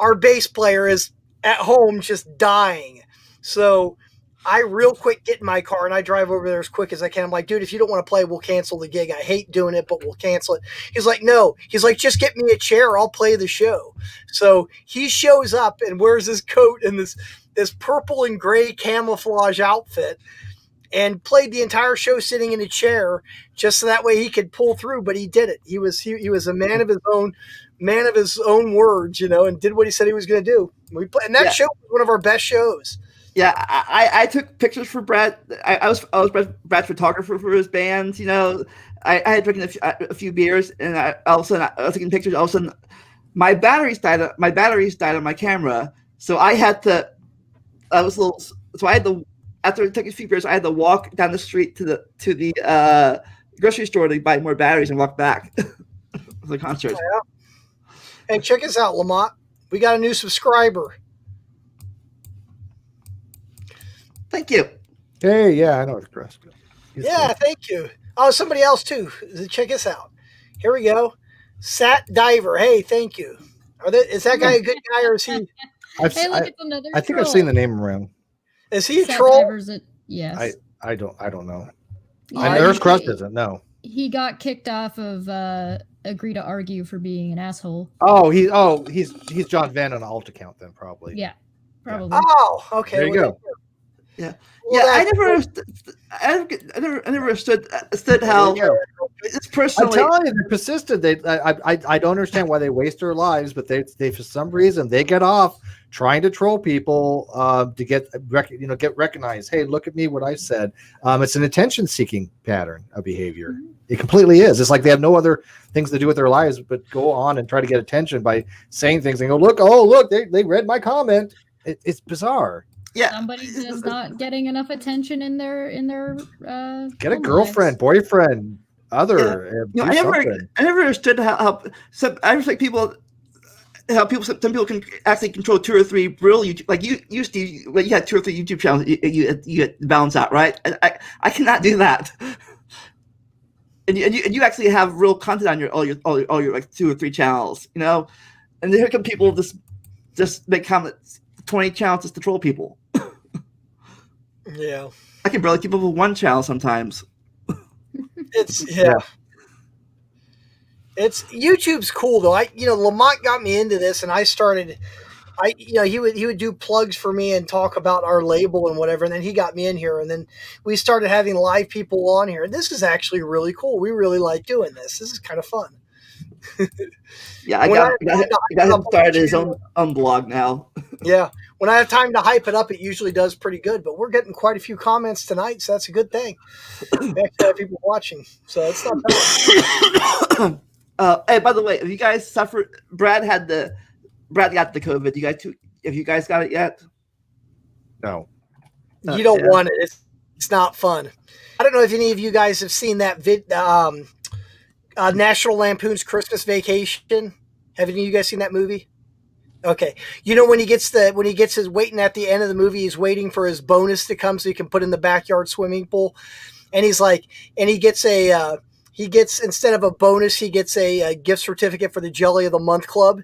our bass player is at home just dying. So I real quick get in my car and I drive over there as quick as I can. I'm like, dude, if you don't want to play, we'll cancel the gig. I hate doing it, but we'll cancel it. He's like, no. He's like, just get me a chair. I'll play the show. So he shows up and wears his coat and this purple and gray camouflage outfit and played the entire show sitting in a chair just so that way he could pull through. But he did it. He was a man of his own words, and did what he said he was going to do. And that show was one of our best shows. Yeah, I took pictures for Brad. I was Brad's photographer for his band. I had drinking a few beers, and all of a sudden I was taking pictures. All of a sudden, my batteries died on my camera, so I had to. I was a little. So I had to. After taking a few beers, I had to walk down the street to the grocery store to buy more batteries and walk back for the concert. Yeah. Hey, check us out, Lamont. We got a new subscriber. Thank you. Hey, yeah, I know it's Chris. Yeah, thank you. Oh, somebody else too. Check us out. Here we go. Sat Diver. Hey, thank you. Is that guy a good guy or is he? I think I've seen the name around. Is he a troll? Yes. I don't know. Yeah, Crust isn't. No. He got kicked off of Agree to Argue for being an asshole. He's John Venn on an alt account then probably. Yeah, probably. Oh, okay. There you go. Yeah, well, I never understood how it's personally. I'm telling you, they're persistent. I don't understand why they waste their lives, but they for some reason they get off trying to troll people to get recognized. Hey, look at me, what I said. It's an attention-seeking pattern of behavior. Mhm. It completely is. It's like they have no other things to do with their lives but go on and try to get attention by saying things and go, look, they read my comment. It's bizarre. Yeah. Somebody is not getting enough attention in their Get a home girlfriend, lives. boyfriend, other. You know, Do something. I never understood how some I was like people how people some people can actually control 2 or 3 real YouTube, like you Steve, when you had 2 or 3 YouTube channels, you balance out, right? I cannot do that. And you actually have real content on all your like 2 or 3 channels, you know. And here come people just make comments 20 channels just to troll people. Yeah. I can barely keep up with 1 channel sometimes. It's It's YouTube's cool though. Lamont got me into this, and I started. He would do plugs for me and talk about our label and whatever, and then he got me in here, and then we started having live people on here, and this is actually really cool. We really like doing this. This is kind of fun. Yeah, I got him started his own blog now. Yeah, when I have time to hype it up, it usually does pretty good. But we're getting quite a few comments tonight, so that's a good thing. We actually have people watching, so it's not bad. Hey, by the way, have you guys suffered? Brad got the COVID. Have you guys got it yet? No. You don't want it. It's not fun. I don't know if any of you guys have seen that National Lampoon's Christmas Vacation. Have any of you guys seen that movie? Okay. You know, when he gets his waiting at the end of the movie, he's waiting for his bonus to come so he can put in the backyard swimming pool. And he's like, and he gets instead of a bonus, he gets a gift certificate for the Jelly of the Month Club.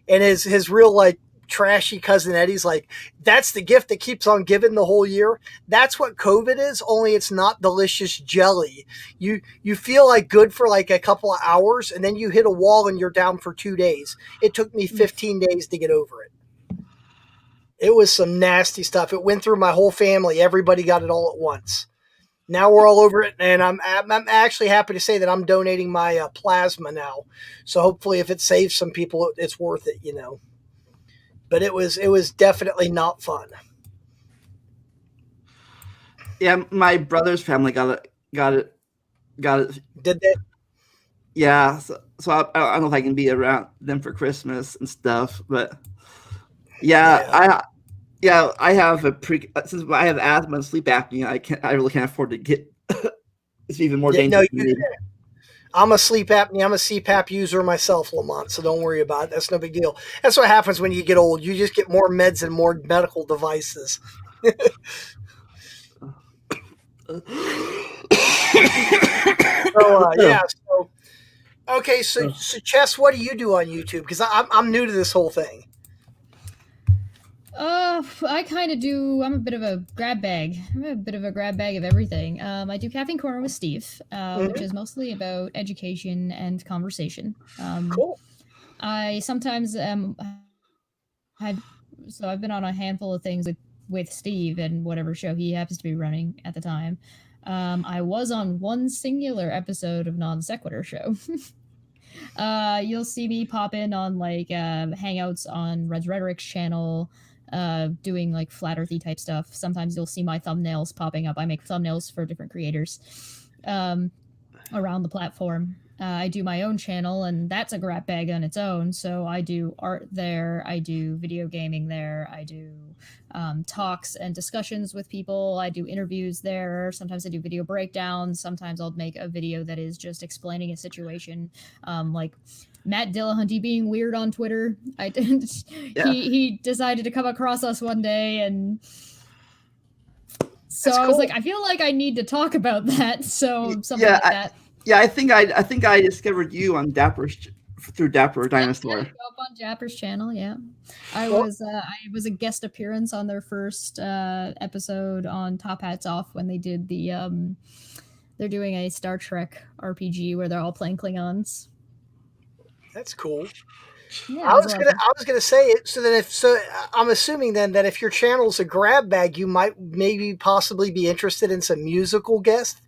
And his real like trashy cousin Eddie's like, that's the gift that keeps on giving the whole year. That's what COVID is, only it's not delicious jelly. You feel like good for like a couple of hours, and then you hit a wall and you're down for 2 days. It took me 15 days to get over it. It was some nasty stuff. It went through my whole family. Everybody got it all at once. Now we're all over it, and I'm actually happy to say that I'm donating my plasma now. So hopefully, if it saves some people, it's worth it, you know. But it was definitely not fun. Yeah, my brother's family got it. Did they? Yeah, so I don't know if I can be around them for Christmas and stuff, but I have since I have asthma and sleep apnea, I really can't afford to get. It's even more dangerous for me. I'm a sleep apnea. I'm a CPAP user myself, Lamont, so don't worry about it. That's no big deal. That's what happens when you get old. You just get more meds and more medical devices. So Chess, what do you do on YouTube? Because I'm new to this whole thing. I kind of do. I'm a bit of a grab bag. I'm a bit of a grab bag of everything. I do Caffeine Corner with Steve, which is mostly about education and conversation. Cool. I sometimes so I've been on a handful of things with Steve and whatever show he happens to be running at the time. I was on one singular episode of Non Sequitur Show. You'll see me pop in on like hangouts on Red's Rhetoric's channel, doing like flat earthy type stuff. Sometimes you'll see my thumbnails popping up. I make thumbnails for different creators around the platform. I do my own channel, and that's a grab bag on its own. So I do art there, I do video gaming there, I do talks and discussions with people, I do interviews there. Sometimes I do video breakdowns. Sometimes I'll make a video that is just explaining a situation, like Matt Dillahunty being weird on Twitter. He decided to come across us one day, and so I was like, I feel like I need to talk about that. So something like that. Yeah, I think I discovered you on through Dapper Dinosaur. Yeah, go up on Dapper's channel. Yeah, I was a guest appearance on their first episode on Top Hats Off when they did the they're doing a Star Trek RPG where they're all playing Klingons. That's cool. Yeah, I was gonna say it. So I'm assuming then that if your channel's a grab bag, you might maybe possibly be interested in some musical guests.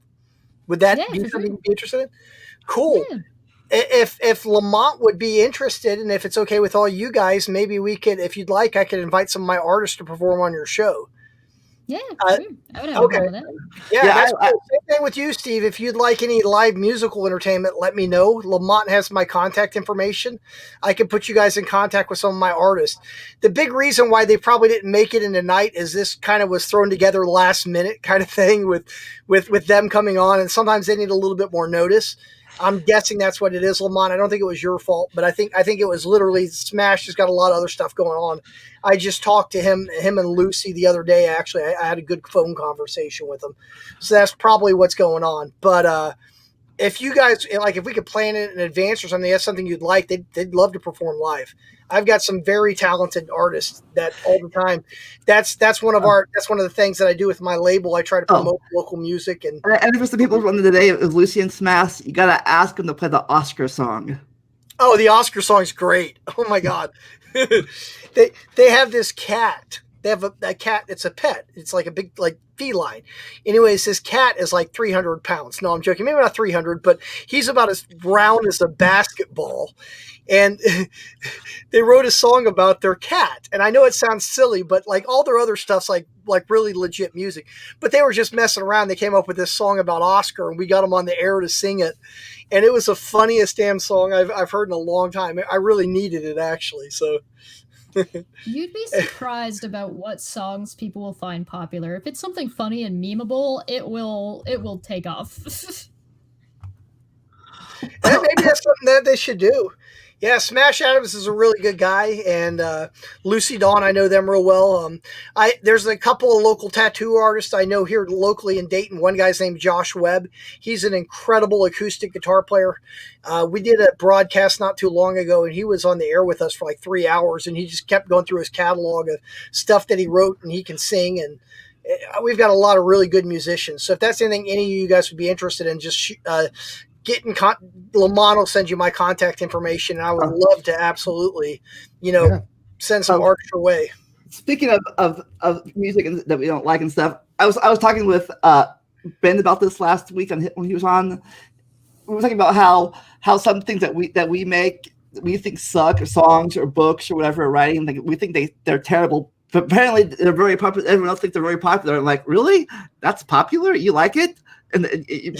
Would that be something you'd be interested in? Cool. if Lamont would be interested, and if it's okay with all you guys, maybe we could, if you'd like, I could invite some of my artists to perform on your show. Yeah, Uh, sure. I would have a problem with that. Yeah, Yeah, that's cool. Same thing with you, Steve. If you'd like any live musical entertainment, let me know. Lamont has my contact information. I can put you guys in contact with some of my artists. The big reason why they probably didn't make it in tonight is this kind of was thrown together last minute kind of thing with them coming on, and sometimes they need a little bit more notice. I'm guessing that's what it is, Lamont. I don't think it was your fault, but I think it was literally Smash has got a lot of other stuff going on. I just talked to him and Lucy the other day. Actually, I had a good phone conversation with them, so that's probably what's going on. But if you guys like, if we could plan it in advance or something, that's something you'd like. They'd love to perform live. I've got some very talented artists that all the time. That's one of the things that I do with my label. I try to promote local music And for some people from the day of Lucy and Smash, you gotta ask them to play the Oscar song. Oh, the Oscar song's great. Oh my God. they have this cat. They have a cat. It's a pet. It's like a big, like, feline. Anyways, this cat is like 300 pounds. No, I'm joking. Maybe not 300, but he's about as round as a basketball. And they wrote a song about their cat. And I know it sounds silly, but like all their other stuff's like really legit music. But they were just messing around. They came up with this song about Oscar, and we got them on the air to sing it. And it was the funniest damn song I've heard in a long time. I really needed it, actually. So You'd be surprised about what songs people will find popular. If it's something funny and memeable, it will take off. And maybe that's something that they should do. Yeah, Smash Adams is a really good guy, and Lucy Dawn, I know them real well. There's a couple of local tattoo artists I know here locally in Dayton. One guy's named Josh Webb. He's an incredible acoustic guitar player. We did a broadcast not too long ago, and he was on the air with us for like 3 hours, and he just kept going through his catalog of stuff that he wrote, and he can sing, and we've got a lot of really good musicians. So if that's anything any of you guys would be interested in, just Lamont will send you my contact information, and I would love to absolutely, send some art your way. Speaking of music that we don't like and stuff, I was talking with Ben about this last week when he was on. We were talking about how some things that we make we think suck, or songs or books or whatever, writing. We think they're terrible, but apparently they're very popular. Everyone else thinks they're very popular. I'm like, really? That's popular? You like it? And you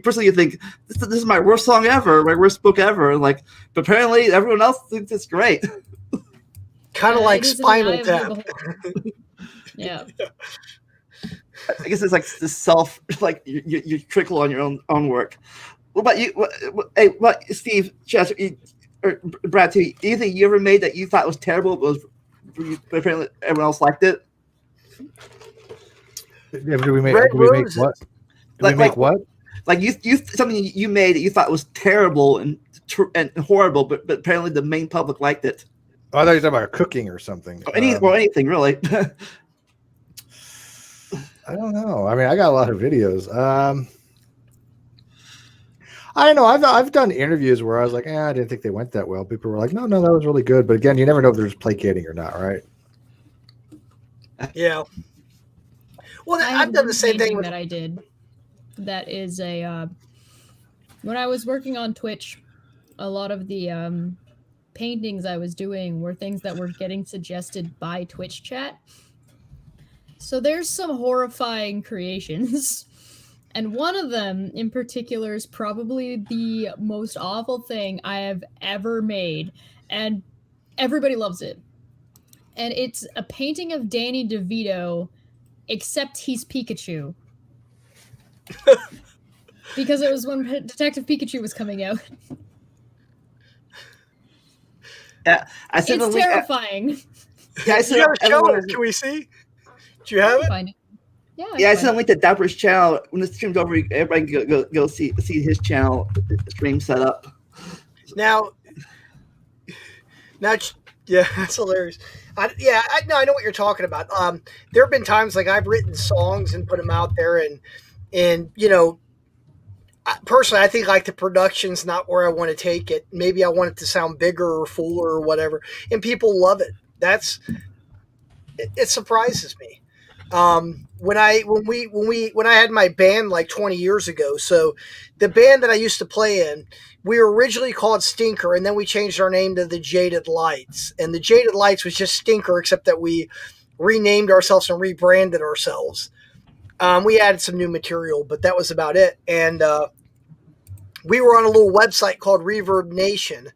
personally think this is my worst song ever, my worst book ever. But apparently everyone else thinks it's great. Kind of like Spinal Tap. Yeah. I guess it's like the self, like you trickle on your own work. What about you? What Steve, Chester, or Brad too? Anything you ever made that you thought was terrible, but apparently everyone else liked it? Yeah, do we make what? Do we make what? Like you something you made that you thought was terrible and horrible, but apparently the main public liked it. Oh, I thought you were talking about cooking or something. Anything really. I don't know. I mean, I got a lot of videos. I don't know. I've done interviews where I was like, I didn't think they went that well. People were like, no, that was really good. But again, you never know if there's placating or not, right? Yeah. Well, I've done the same thing that I did. That is when I was working on Twitch, a lot of the paintings I was doing were things that were getting suggested by Twitch chat. So there's some horrifying creations. And one of them in particular is probably the most awful thing I have ever made. And everybody loves it. And it's a painting of Danny DeVito, except he's Pikachu. Because it was when Detective Pikachu was coming out. Yeah, it's terrifying. Yeah, you gotta show it. Can we see? Do you have it? Find it. Yeah, I sent a link to Dapper's channel. When the stream's over, everybody can go see his channel stream set up. Now, yeah, that's hilarious. I know what you're talking about. There have been times like I've written songs and put them out there, and personally, I think like the production's not where I want to take it. Maybe I want it to sound bigger or fuller or whatever, and people love it. It surprises me. when I had my band like 20 years ago. So the band that I used to play in, we were originally called Stinker, and then we changed our name to the Jaded Lights. And the Jaded Lights was just Stinker, except that we renamed ourselves and rebranded ourselves. We added some new material, but that was about it. And we were on a little website called Reverb Nation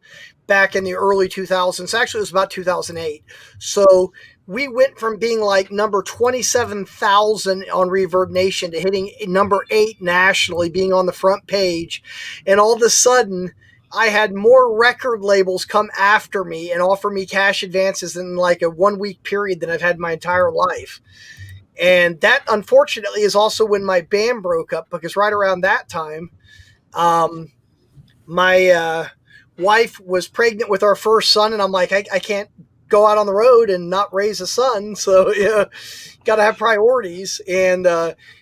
back in the early 2000s. Actually, it was about 2008. So we went from being like number 27,000 on Reverb Nation to hitting number 8 nationally, being on the front page. And all of a sudden, I had more record labels come after me and offer me cash advances in like a 1 week period than I've had my entire life. And that, unfortunately, is also when my band broke up, because right around that time, my wife was pregnant with our first son, and I'm like, I can't go out on the road and not raise a son. So, yeah, got to have priorities. And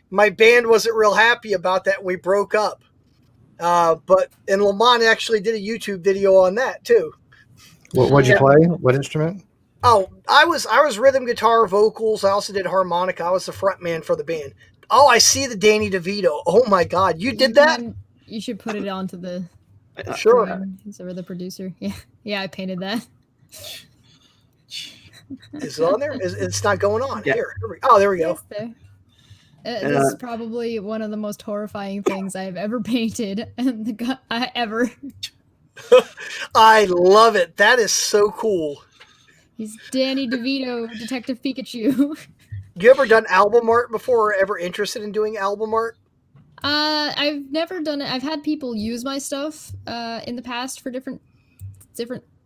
my band wasn't real happy about that. We broke up. And Lamont actually did a YouTube video on that, too. What'd you play? What instrument? Oh, I was rhythm guitar, vocals. I also did harmonica. I was the front man for the band. Oh, I see the Danny DeVito. Oh my God, you did that? You should put it onto the. Sure. Or the producer. Yeah, I painted that. Is it on there? It's not going on. Yeah. Here we go. Oh, there we go. There. This is probably one of the most horrifying things I have ever painted ever. I love it. That is so cool. He's Danny DeVito, Detective Pikachu. You ever done album art before, or ever interested in doing album art? I've never done it. I've had people use my stuff in the past for different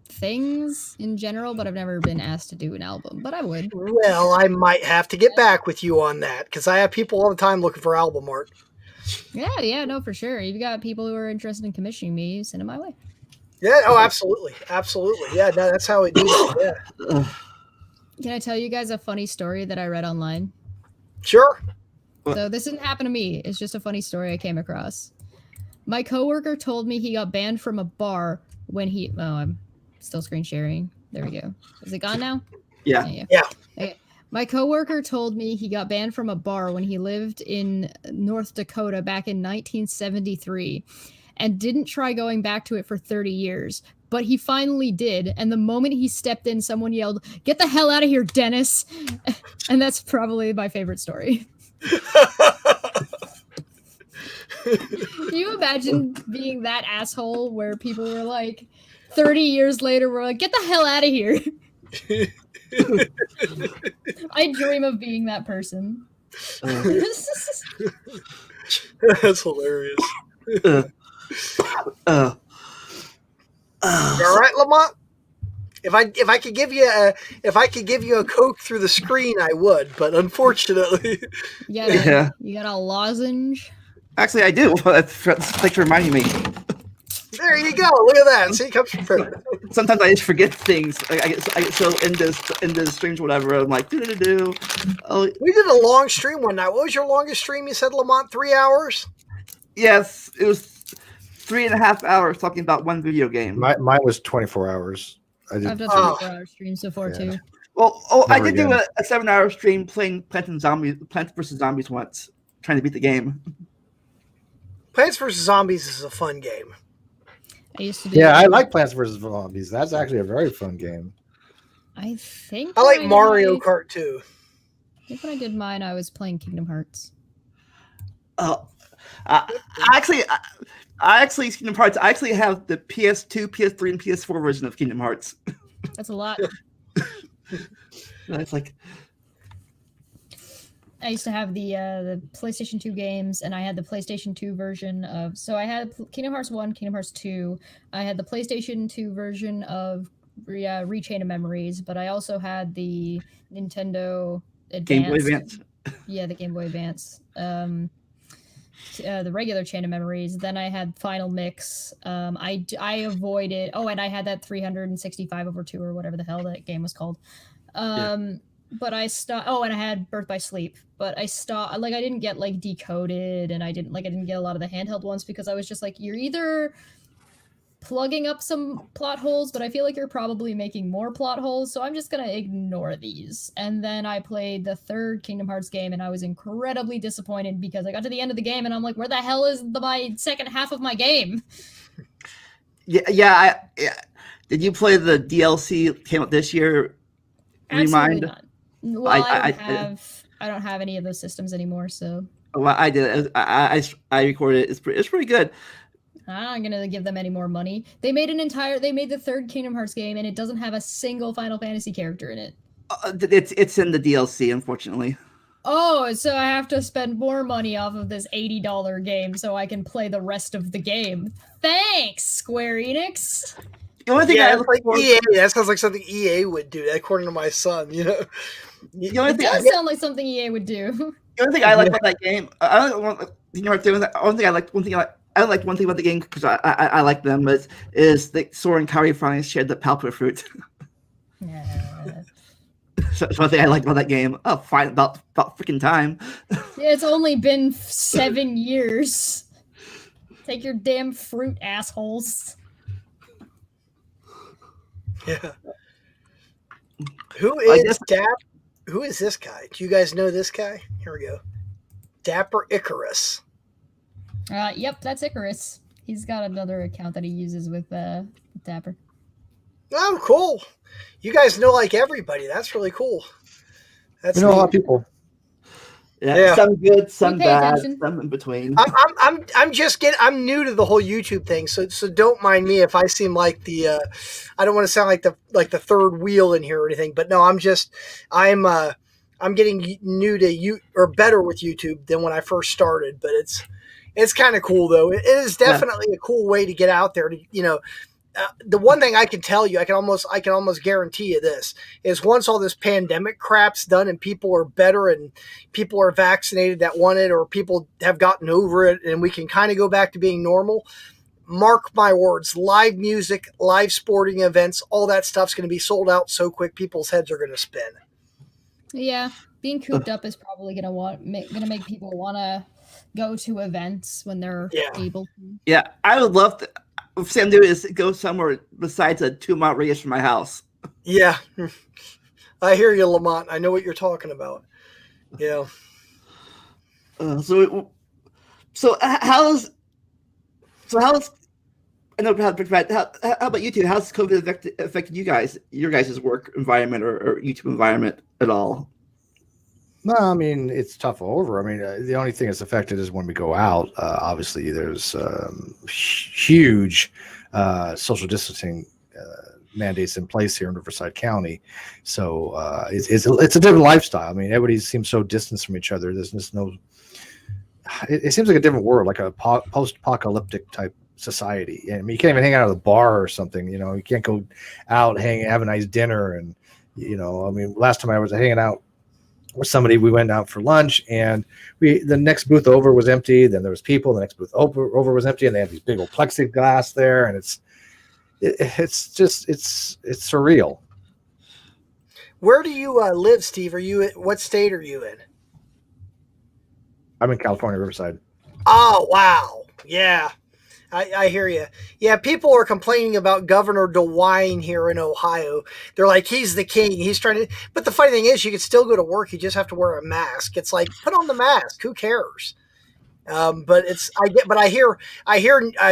things in general, but I've never been asked to do an album, but I would. Well, I might have to get back with you on that, because I have people all the time looking for album art. Yeah, no, for sure. You've got people who are interested in commissioning me, send them my way. Yeah, oh, absolutely. Yeah, no, that's how we do it. Yeah. Can I tell you guys a funny story that I read online? Sure. So this didn't happen to me. It's just a funny story I came across. My coworker told me he got banned from a bar when he... Oh, I'm still screen sharing. There we go. Is it gone now? Yeah. Okay. My coworker told me he got banned from a bar when he lived in North Dakota back in 1973 and didn't try going back to it for 30 years. But he finally did, and the moment he stepped in, someone yelled, "Get the hell out of here, Dennis!" And that's probably my favorite story. Can you imagine being that asshole where people were like, 30 years later, we're like, "Get the hell out of here." I dream of being that person. That's hilarious. All right, Lamont. If I could give you a Coke through the screen, I would, but unfortunately, You got a lozenge. Actually, I do. Thanks for reminding me. There you go. Look at that. See, it comes prepared. Sometimes I just forget things. I get so into streams, whatever. I'm like, do. Oh, We did a long stream one night. What was your longest stream? You said, Lamont, 3 hours. yes, it was 3.5 hours talking about one video game. Mine was 24 hours. I've done 24-hour streams before too. Well, I did Never do again. a 7-hour stream playing Plants vs. Zombies once, trying to beat the game. Plants vs. Zombies is a fun game. I used to do. Yeah, I like Plants vs. Zombies. That's actually a very fun game. I think. I like when Mario Kart too. I think when I did mine, I was playing Kingdom Hearts. I actually Kingdom Hearts. I actually have the PS2, PS3, and PS4 version of Kingdom Hearts. That's a lot. It's like I used to have the PlayStation 2 games, and I had the PlayStation 2 version of. So I had Kingdom Hearts 1, Kingdom Hearts 2. I had the PlayStation 2 version of Rechain of Memories, but I also had the Nintendo Advance. Game Boy Advance. Yeah, the Game Boy Advance. The regular Chain of Memories. Then I had Final Mix. I avoided. Oh, and I had that 365/2 or whatever the hell that game was called. But I stopped. Oh, and I had Birth by Sleep. But I stopped. Like I didn't get like Decoded, and I didn't get a lot of the handheld ones because I was just like, you're either plugging up some plot holes, but I feel like you're probably making more plot holes, so I'm just gonna ignore these. And then I played the third Kingdom Hearts game, and I was incredibly disappointed because I got to the end of the game, and I'm like, where the hell is my second half of my game? Yeah. Did you play the DLC came out this year? Absolutely Remind? not. Well, I don't have any of those systems anymore, so Well, I did. I recorded it. It's pretty good. I'm not gonna give them any more money. They made the third Kingdom Hearts game, and it doesn't have a single Final Fantasy character in it. It's in the DLC, unfortunately. Oh, so I have to spend more money off of this $80 game so I can play the rest of the game. Thanks, Square Enix. The only thing Yeah, I it's look like for, EA. That sounds like something EA would do, according to my son. You know, the only It thing, does sound like something EA would do. the only thing I like about that game, I don't want you know what I'm saying. One thing I like, I like one thing about the game because I like them is that Sora and Kairi finally shared the Palpable fruit. So one thing I like about that game. Oh, fine, about freaking time. It's only been 7 years. Take your damn fruit, assholes. yeah. Who I is guess- Who is this guy? Do you guys know this guy? Here we go. Dapper Icarus. Yep, that's Icarus. He's got another account that he uses with Dapper. Oh, cool. You guys know like everybody. That's really cool. That's We know a lot of neat. people. Yeah, some good, some pay bad, attention. some in between. I'm new to the whole YouTube thing, so don't mind me if I seem like the I don't want to sound like the third wheel in here or anything, but no, I'm getting new to you or better with YouTube than when I first started, but it's kind of cool though. It is definitely a cool way to get out there to, you know, the one thing I can tell you, I can almost guarantee you this is once all this pandemic crap's done and people are better and people are vaccinated that want it or people have gotten over it and we can kind of go back to being normal. Mark my words, live music, live sporting events, all that stuff's going to be sold out so quick people's heads are going to spin. Yeah, being cooped up is probably gonna make people want to go to events when they're able to. Yeah, I would love to. What Sam do is go somewhere besides a 2-mile radius from my house. Yeah, I hear you, Lamont. I know what you're talking about. Yeah. So how's I know how about you two? How's COVID affected you guys, your guys' work environment or YouTube environment at all? No, I mean, it's tough over. I mean, the only thing that's affected is when we go out. Obviously, there's huge social distancing mandates in place here in Riverside County. So it's a different lifestyle. I mean, everybody seems so distanced from each other. There's just no. It seems like a different world, like a post-apocalyptic type society. I mean, you can't even hang out at a bar or something. You know, you can't go out, have a nice dinner, and you know, I mean, last time I was hanging out with somebody, we went out for lunch, and the next booth over was empty. Then there was people. The next booth over was empty, and they had these big old plexiglass there, and it's surreal. Where do you live, Steve? What state are you in? I'm in California, Riverside. Oh, wow. Yeah. I hear you. Yeah, people are complaining about Governor DeWine here in Ohio. They're like, he's the king. He's trying to. But the funny thing is, you can still go to work. You just have to wear a mask. It's like, put on the mask. Who cares? But I hear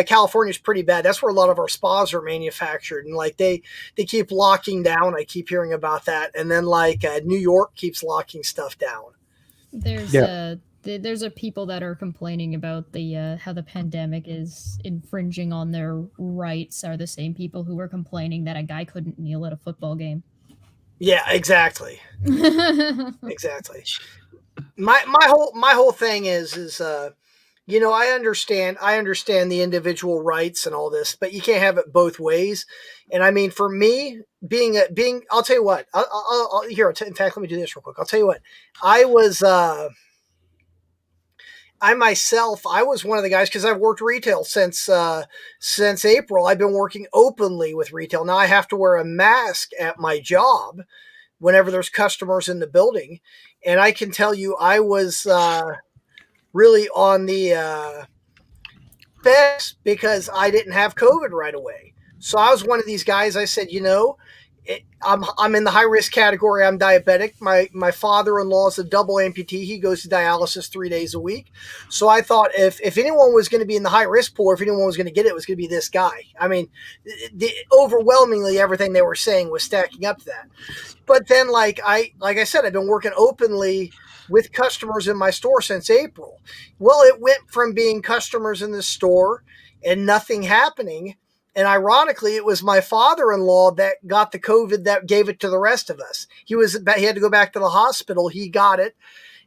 California's pretty bad. That's where a lot of our spas are manufactured, and like they keep locking down. I keep hearing about that, and then like New York keeps locking stuff down. There's people that are complaining about the how the pandemic is infringing on their rights are the same people who were complaining that a guy couldn't kneel at a football game. Yeah, exactly. Exactly. My whole thing is you know, I understand the individual rights and all this, but you can't have it both ways. And I mean, for me, being I'll tell you what. In fact, let me do this real quick. I'll tell you what. I myself was one of the guys because I've worked retail since April. I've been working openly with retail. Now I have to wear a mask at my job whenever there's customers in the building, and I can tell you I was really on the best because I didn't have COVID right away. So I was one of these guys. I said, I'm in the high risk category. I'm diabetic. My father-in-law is a double amputee. He goes to dialysis 3 days a week. So I thought if anyone was going to be in the high risk pool, if anyone was going to get it, it was going to be this guy. I mean, overwhelmingly everything they were saying was stacking up to that. But then, like I said, I've been working openly with customers in my store since April. Well, it went from being customers in the store and nothing happening. And ironically, it was my father-in-law that got the COVID that gave it to the rest of us. He had to go back to the hospital. He got it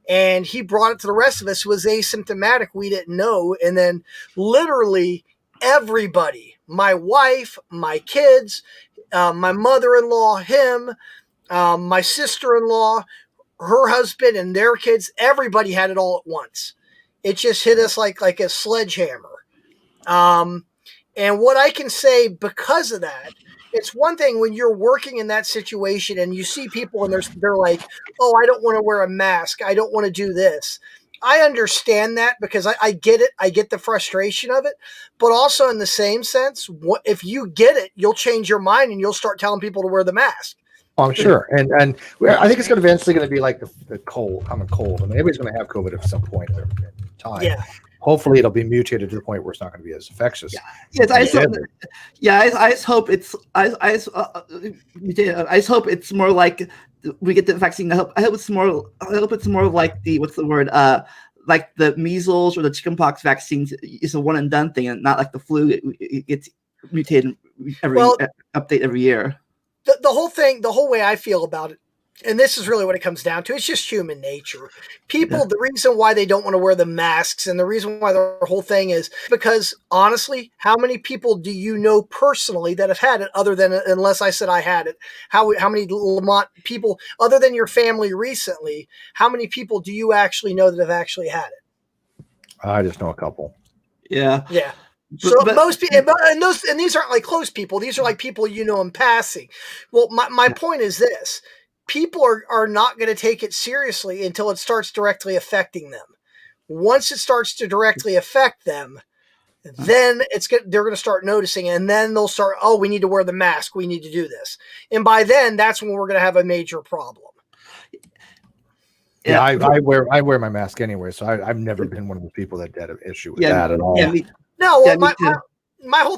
and he brought it to the rest of us who was asymptomatic. We didn't know. And then literally everybody, my wife, my kids, my mother-in-law, him, my sister-in-law, her husband and their kids, everybody had it all at once. It just hit us like a sledgehammer. And what I can say because of that, it's one thing when you're working in that situation and you see people and they're like, oh, I don't want to wear a mask. I don't want to do this. I understand that because I get it. I get the frustration of it. But also in the same sense, if you get it, you'll change your mind and you'll start telling people to wear the mask. Oh, I'm sure. And I think it's eventually going to be like the common cold. I mean, everybody's going to have COVID at some point in time. Yeah. Hopefully it'll be mutated to the point where it's not going to be as infectious. Yes, I just hope it's more like we get the vaccine. I hope it's more like like the measles or the chickenpox vaccines is a one and done thing, and not like the flu. It gets mutated update every year. The whole way I feel about it, and this is really what it comes down to, it's just human nature. People, the reason why they don't want to wear the masks and the reason why their whole thing is because, honestly, how many people do you know personally that have had it other than, unless I said I had it, how many Lamont people, other than your family recently, how many people do you actually know that have actually had it? I just know a couple. Yeah. So most people, and these aren't like close people. These are like people you know in passing. Well, my point is this. People are not going to take it seriously until it starts directly affecting them. Once it starts to directly affect them, then they're going to start noticing, and then they'll start, oh, we need to wear the mask. We need to do this. And by then, that's when we're going to have a major problem. Yeah, I wear my mask anyway, so I've never been one of the people that had an issue with that at all. Yeah, no, well, my whole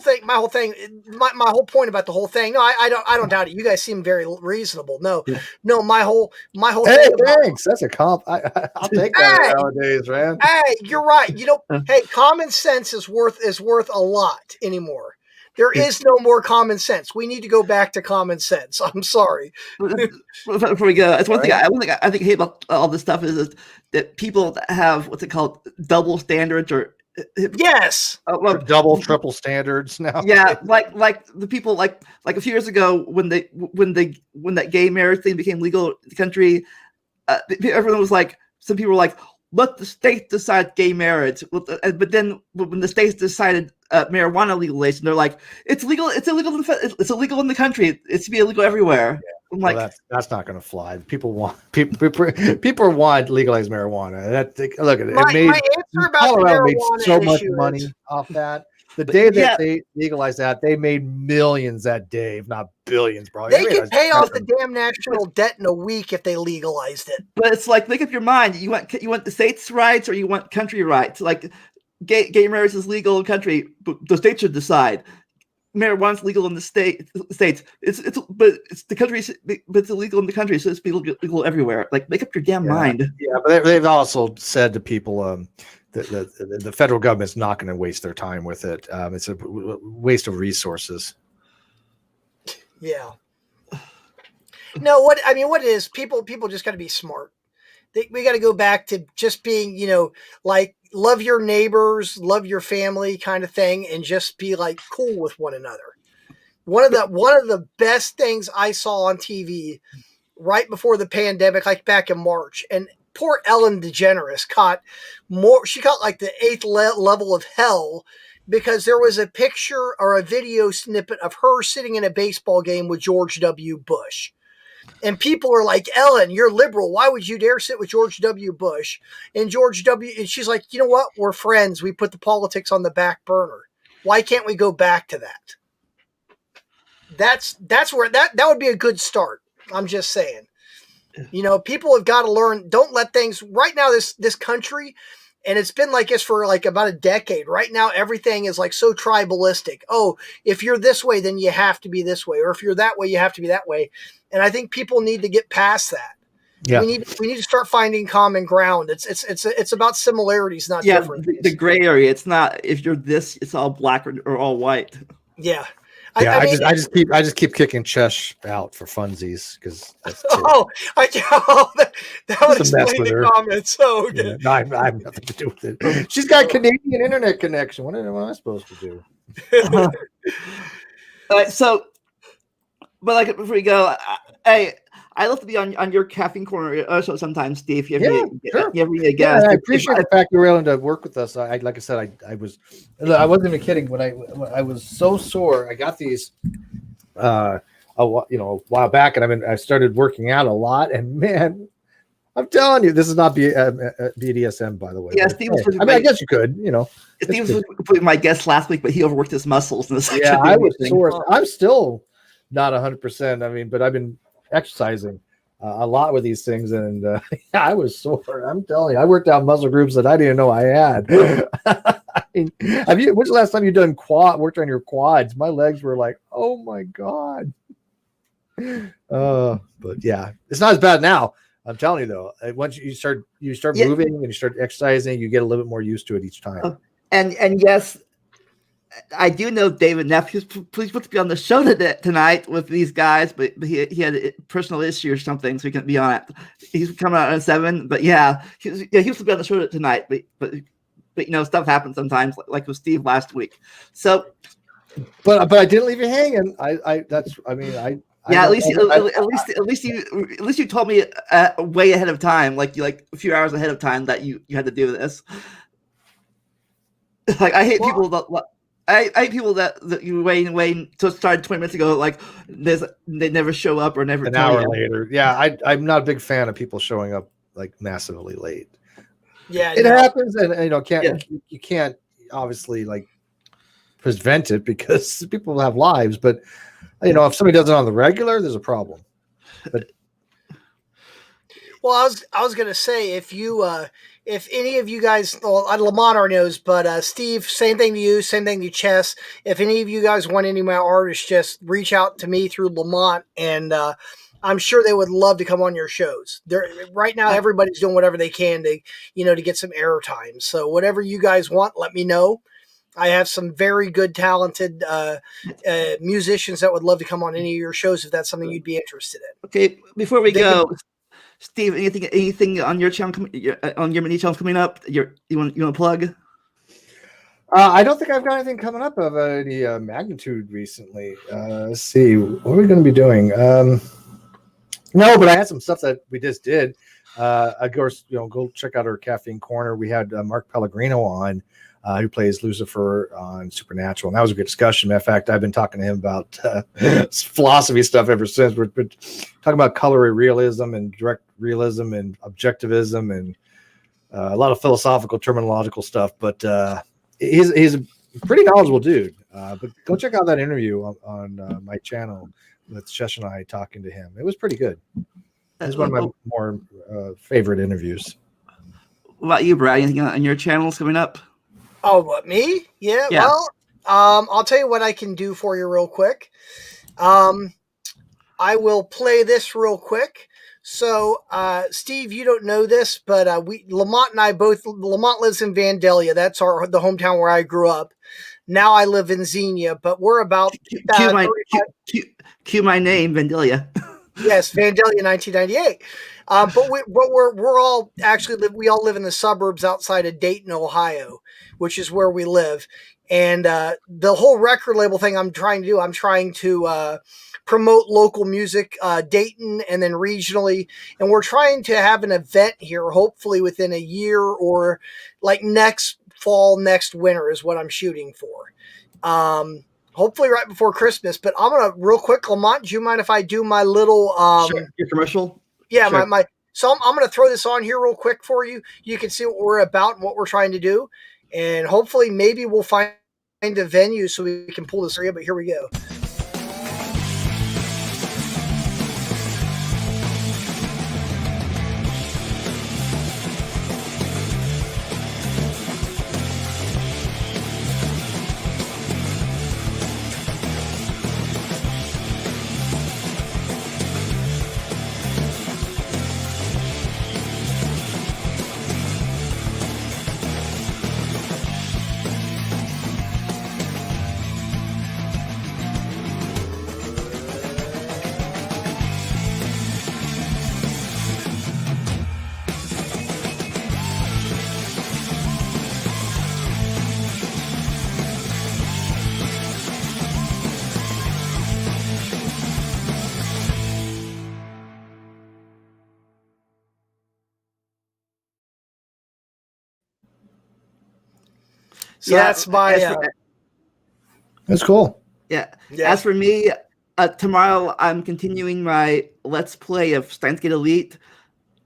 point about the whole thing. No, I don't doubt it. You guys seem very reasonable. No, my whole Hey, thing. Thanks. That's a comp. I'll take that nowadays, man. Hey, you're right. Hey, common sense is worth a lot anymore. There is no more common sense. We need to go back to common sense. I'm sorry. Before we go, it's one thing. I think hate about all this stuff is that people that have what's it called double standards or. Yes. Double, triple standards now. Yeah, like the people like a few years ago when that gay marriage thing became legal in the country, everyone was like, some people were like, let the state decide gay marriage. But then when the states decided marijuana legalization, they're like, it's illegal in the country. It should be illegal everywhere. Yeah. I'm like, that's not going to fly. People want legalized marijuana. My answer about Colorado made marijuana so much money off that. The day that they legalized that, they made millions that day, if not billions, probably. They could pay off the damn national debt in a week if they legalized it. But it's like, make up your mind. You want the states' rights or you want country rights? Like, gay marriage is legal in the country, but the states should decide. Marijuana's legal in the states. It's the country, but it's illegal in the country, so it's legal everywhere. Like, make up your damn mind. Yeah, but they've also said to people, the federal government's not going to waste their time with it. It's a waste of resources. Yeah. No, what it is, people just got to be smart. We got to go back to just being, like, love your neighbors, love your family kind of thing, and just be like cool with one another. One of the best things I saw on TV right before the pandemic, like back in March, and poor Ellen DeGeneres caught like the 8th level of hell because there was a picture or a video snippet of her sitting in a baseball game with George W. Bush. And people are like, Ellen, you're liberal. Why would you dare sit with George W. Bush? And and she's like, you know what? We're friends. We put the politics on the back burner. Why can't we go back to that? That's where that would be a good start. I'm just saying. People have got to learn. Don't let things right now. This country, and it's been like this for like about a decade. Right now, everything is like so tribalistic. Oh, if you're this way, then you have to be this way, or if you're that way, you have to be that way. And I think people need to get past that. Yeah. We need to start finding common ground. It's about similarities, not differences. The gray area. It's not if you're this, it's all black or all white. Yeah. I just keep kicking Chesh out for funsies because that would explain the comments. Oh, okay. Yeah, no, I have nothing to do with it. She's got Canadian internet connection. What am I supposed to do? So, but like before we go, I love to be on your caffeine corner show sometimes, Steve. Sure. You ever need a guest. I appreciate the fact you were able to work with us. Like I said, I wasn't even kidding when I was so sore. I got these a while back, and I started working out a lot. And man, I'm telling you, this is not BDSM, by the way. Yeah, Steve. I guess you could. Steve was my guest last week, but he overworked his muscles. Yeah, I was sore. I'm still not 100%. But I've been exercising a lot with these things, and I was sore. I'm telling you, I worked out muscle groups that I didn't know I had. When's the last time you worked on your quads? My legs were like, oh my god. But yeah, it's not as bad now. I'm telling you though, once you start moving and you start exercising, you get a little bit more used to it each time. And yes, I do know David Neff. He's supposed to be on the show tonight with these guys, but he had a personal issue or something, so he couldn't be on it. He's coming out at 7, but yeah, he was supposed to be on the show tonight, but stuff happens sometimes, like with Steve last week. So, but I didn't leave you hanging. At least you told me way ahead of time, like a few hours ahead of time that you had to do this. Like I hate people that. I hate people that you wait until it started 20 minutes ago. Like they never show up or never. An hour later, yeah. I'm not a big fan of people showing up like massively late. Yeah, it happens, and you can't obviously like prevent it because people have lives. But if somebody does it on the regular, there's a problem. But well, I was gonna say if any of you guys, Lamont already knows, but Steve, same thing to you, same thing to Chess. If any of you guys want any of my artists, just reach out to me through Lamont, and I'm sure they would love to come on your shows. Right now, everybody's doing whatever they can to get some airtime. So whatever you guys want, let me know. I have some very good, talented musicians that would love to come on any of your shows if that's something you'd be interested in. Okay, before we go. Steve, anything on your channel on your mini channel coming up? You want to plug? I don't think I've got anything coming up of any magnitude recently. Let's see, what are we going to be doing? No, but I had some stuff that we just did. Of course, go check out our Caffeine Corner. We had Mark Pellegrino on, who plays Lucifer on Supernatural, and that was a good discussion. Matter of fact, I've been talking to him about philosophy stuff ever since. We're talking about color realism and direct realism and objectivism and a lot of philosophical terminological stuff. But he's a pretty knowledgeable dude. But go check out that interview on my channel with Shesh and I talking to him. It was pretty good. It's one of my more favorite interviews. What about you, Brad? Anything on your channels coming up? Oh, what, me? Yeah. Well, I'll tell you what I can do for you real quick. I will play this real quick. So, Steve, you don't know this, but Lamont and I Lamont lives in Vandalia. That's the hometown where I grew up. Now I live in Xenia, but we're about cue my name, Vandalia. Yes, Vandalia, 1998. But we're all actually we all live in the suburbs outside of Dayton, Ohio, which is where we live. And the whole record label thing I'm trying to promote local music, Dayton, and then regionally. And we're trying to have an event here, hopefully within a year or like next fall, next winter is what I'm shooting for. hopefully right before Christmas. But I'm gonna real quick, Lamont. Do you mind if I do my little Sure. Your commercial? Yeah, Sure. my. So I'm going to throw this on here real quick for you. You can see what we're about and what we're trying to do, and hopefully maybe we'll find a venue so we can pull this area. But here we go. So yeah, that's my. That's cool. Yeah. As for me, tomorrow I'm continuing my Let's Play of Steins Gate Elite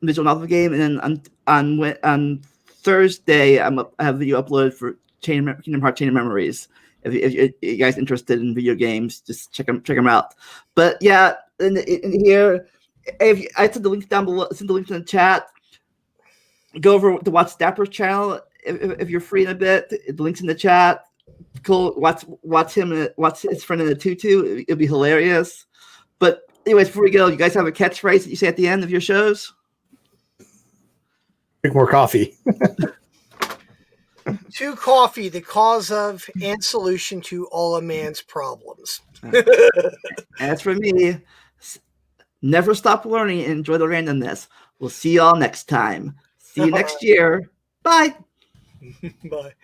visual novel game, and then on Thursday I have a video uploaded for Kingdom Hearts Chain of Memories. If you guys interested in video games, just check them out. But yeah, in here, I sent the link down below. Send the link in the chat. Go over to watch Dapper's channel if you're free in a bit. The link's in the chat. Cool. Watch him. Watch his friend in the tutu. It'll be hilarious. But anyways, before we go, you guys have a catchphrase that you say at the end of your shows? Drink more coffee. To coffee, the cause of and solution to all a man's problems. As for me, never stop learning and enjoy the randomness. We'll see y'all next time. See you next year. Bye. Bye.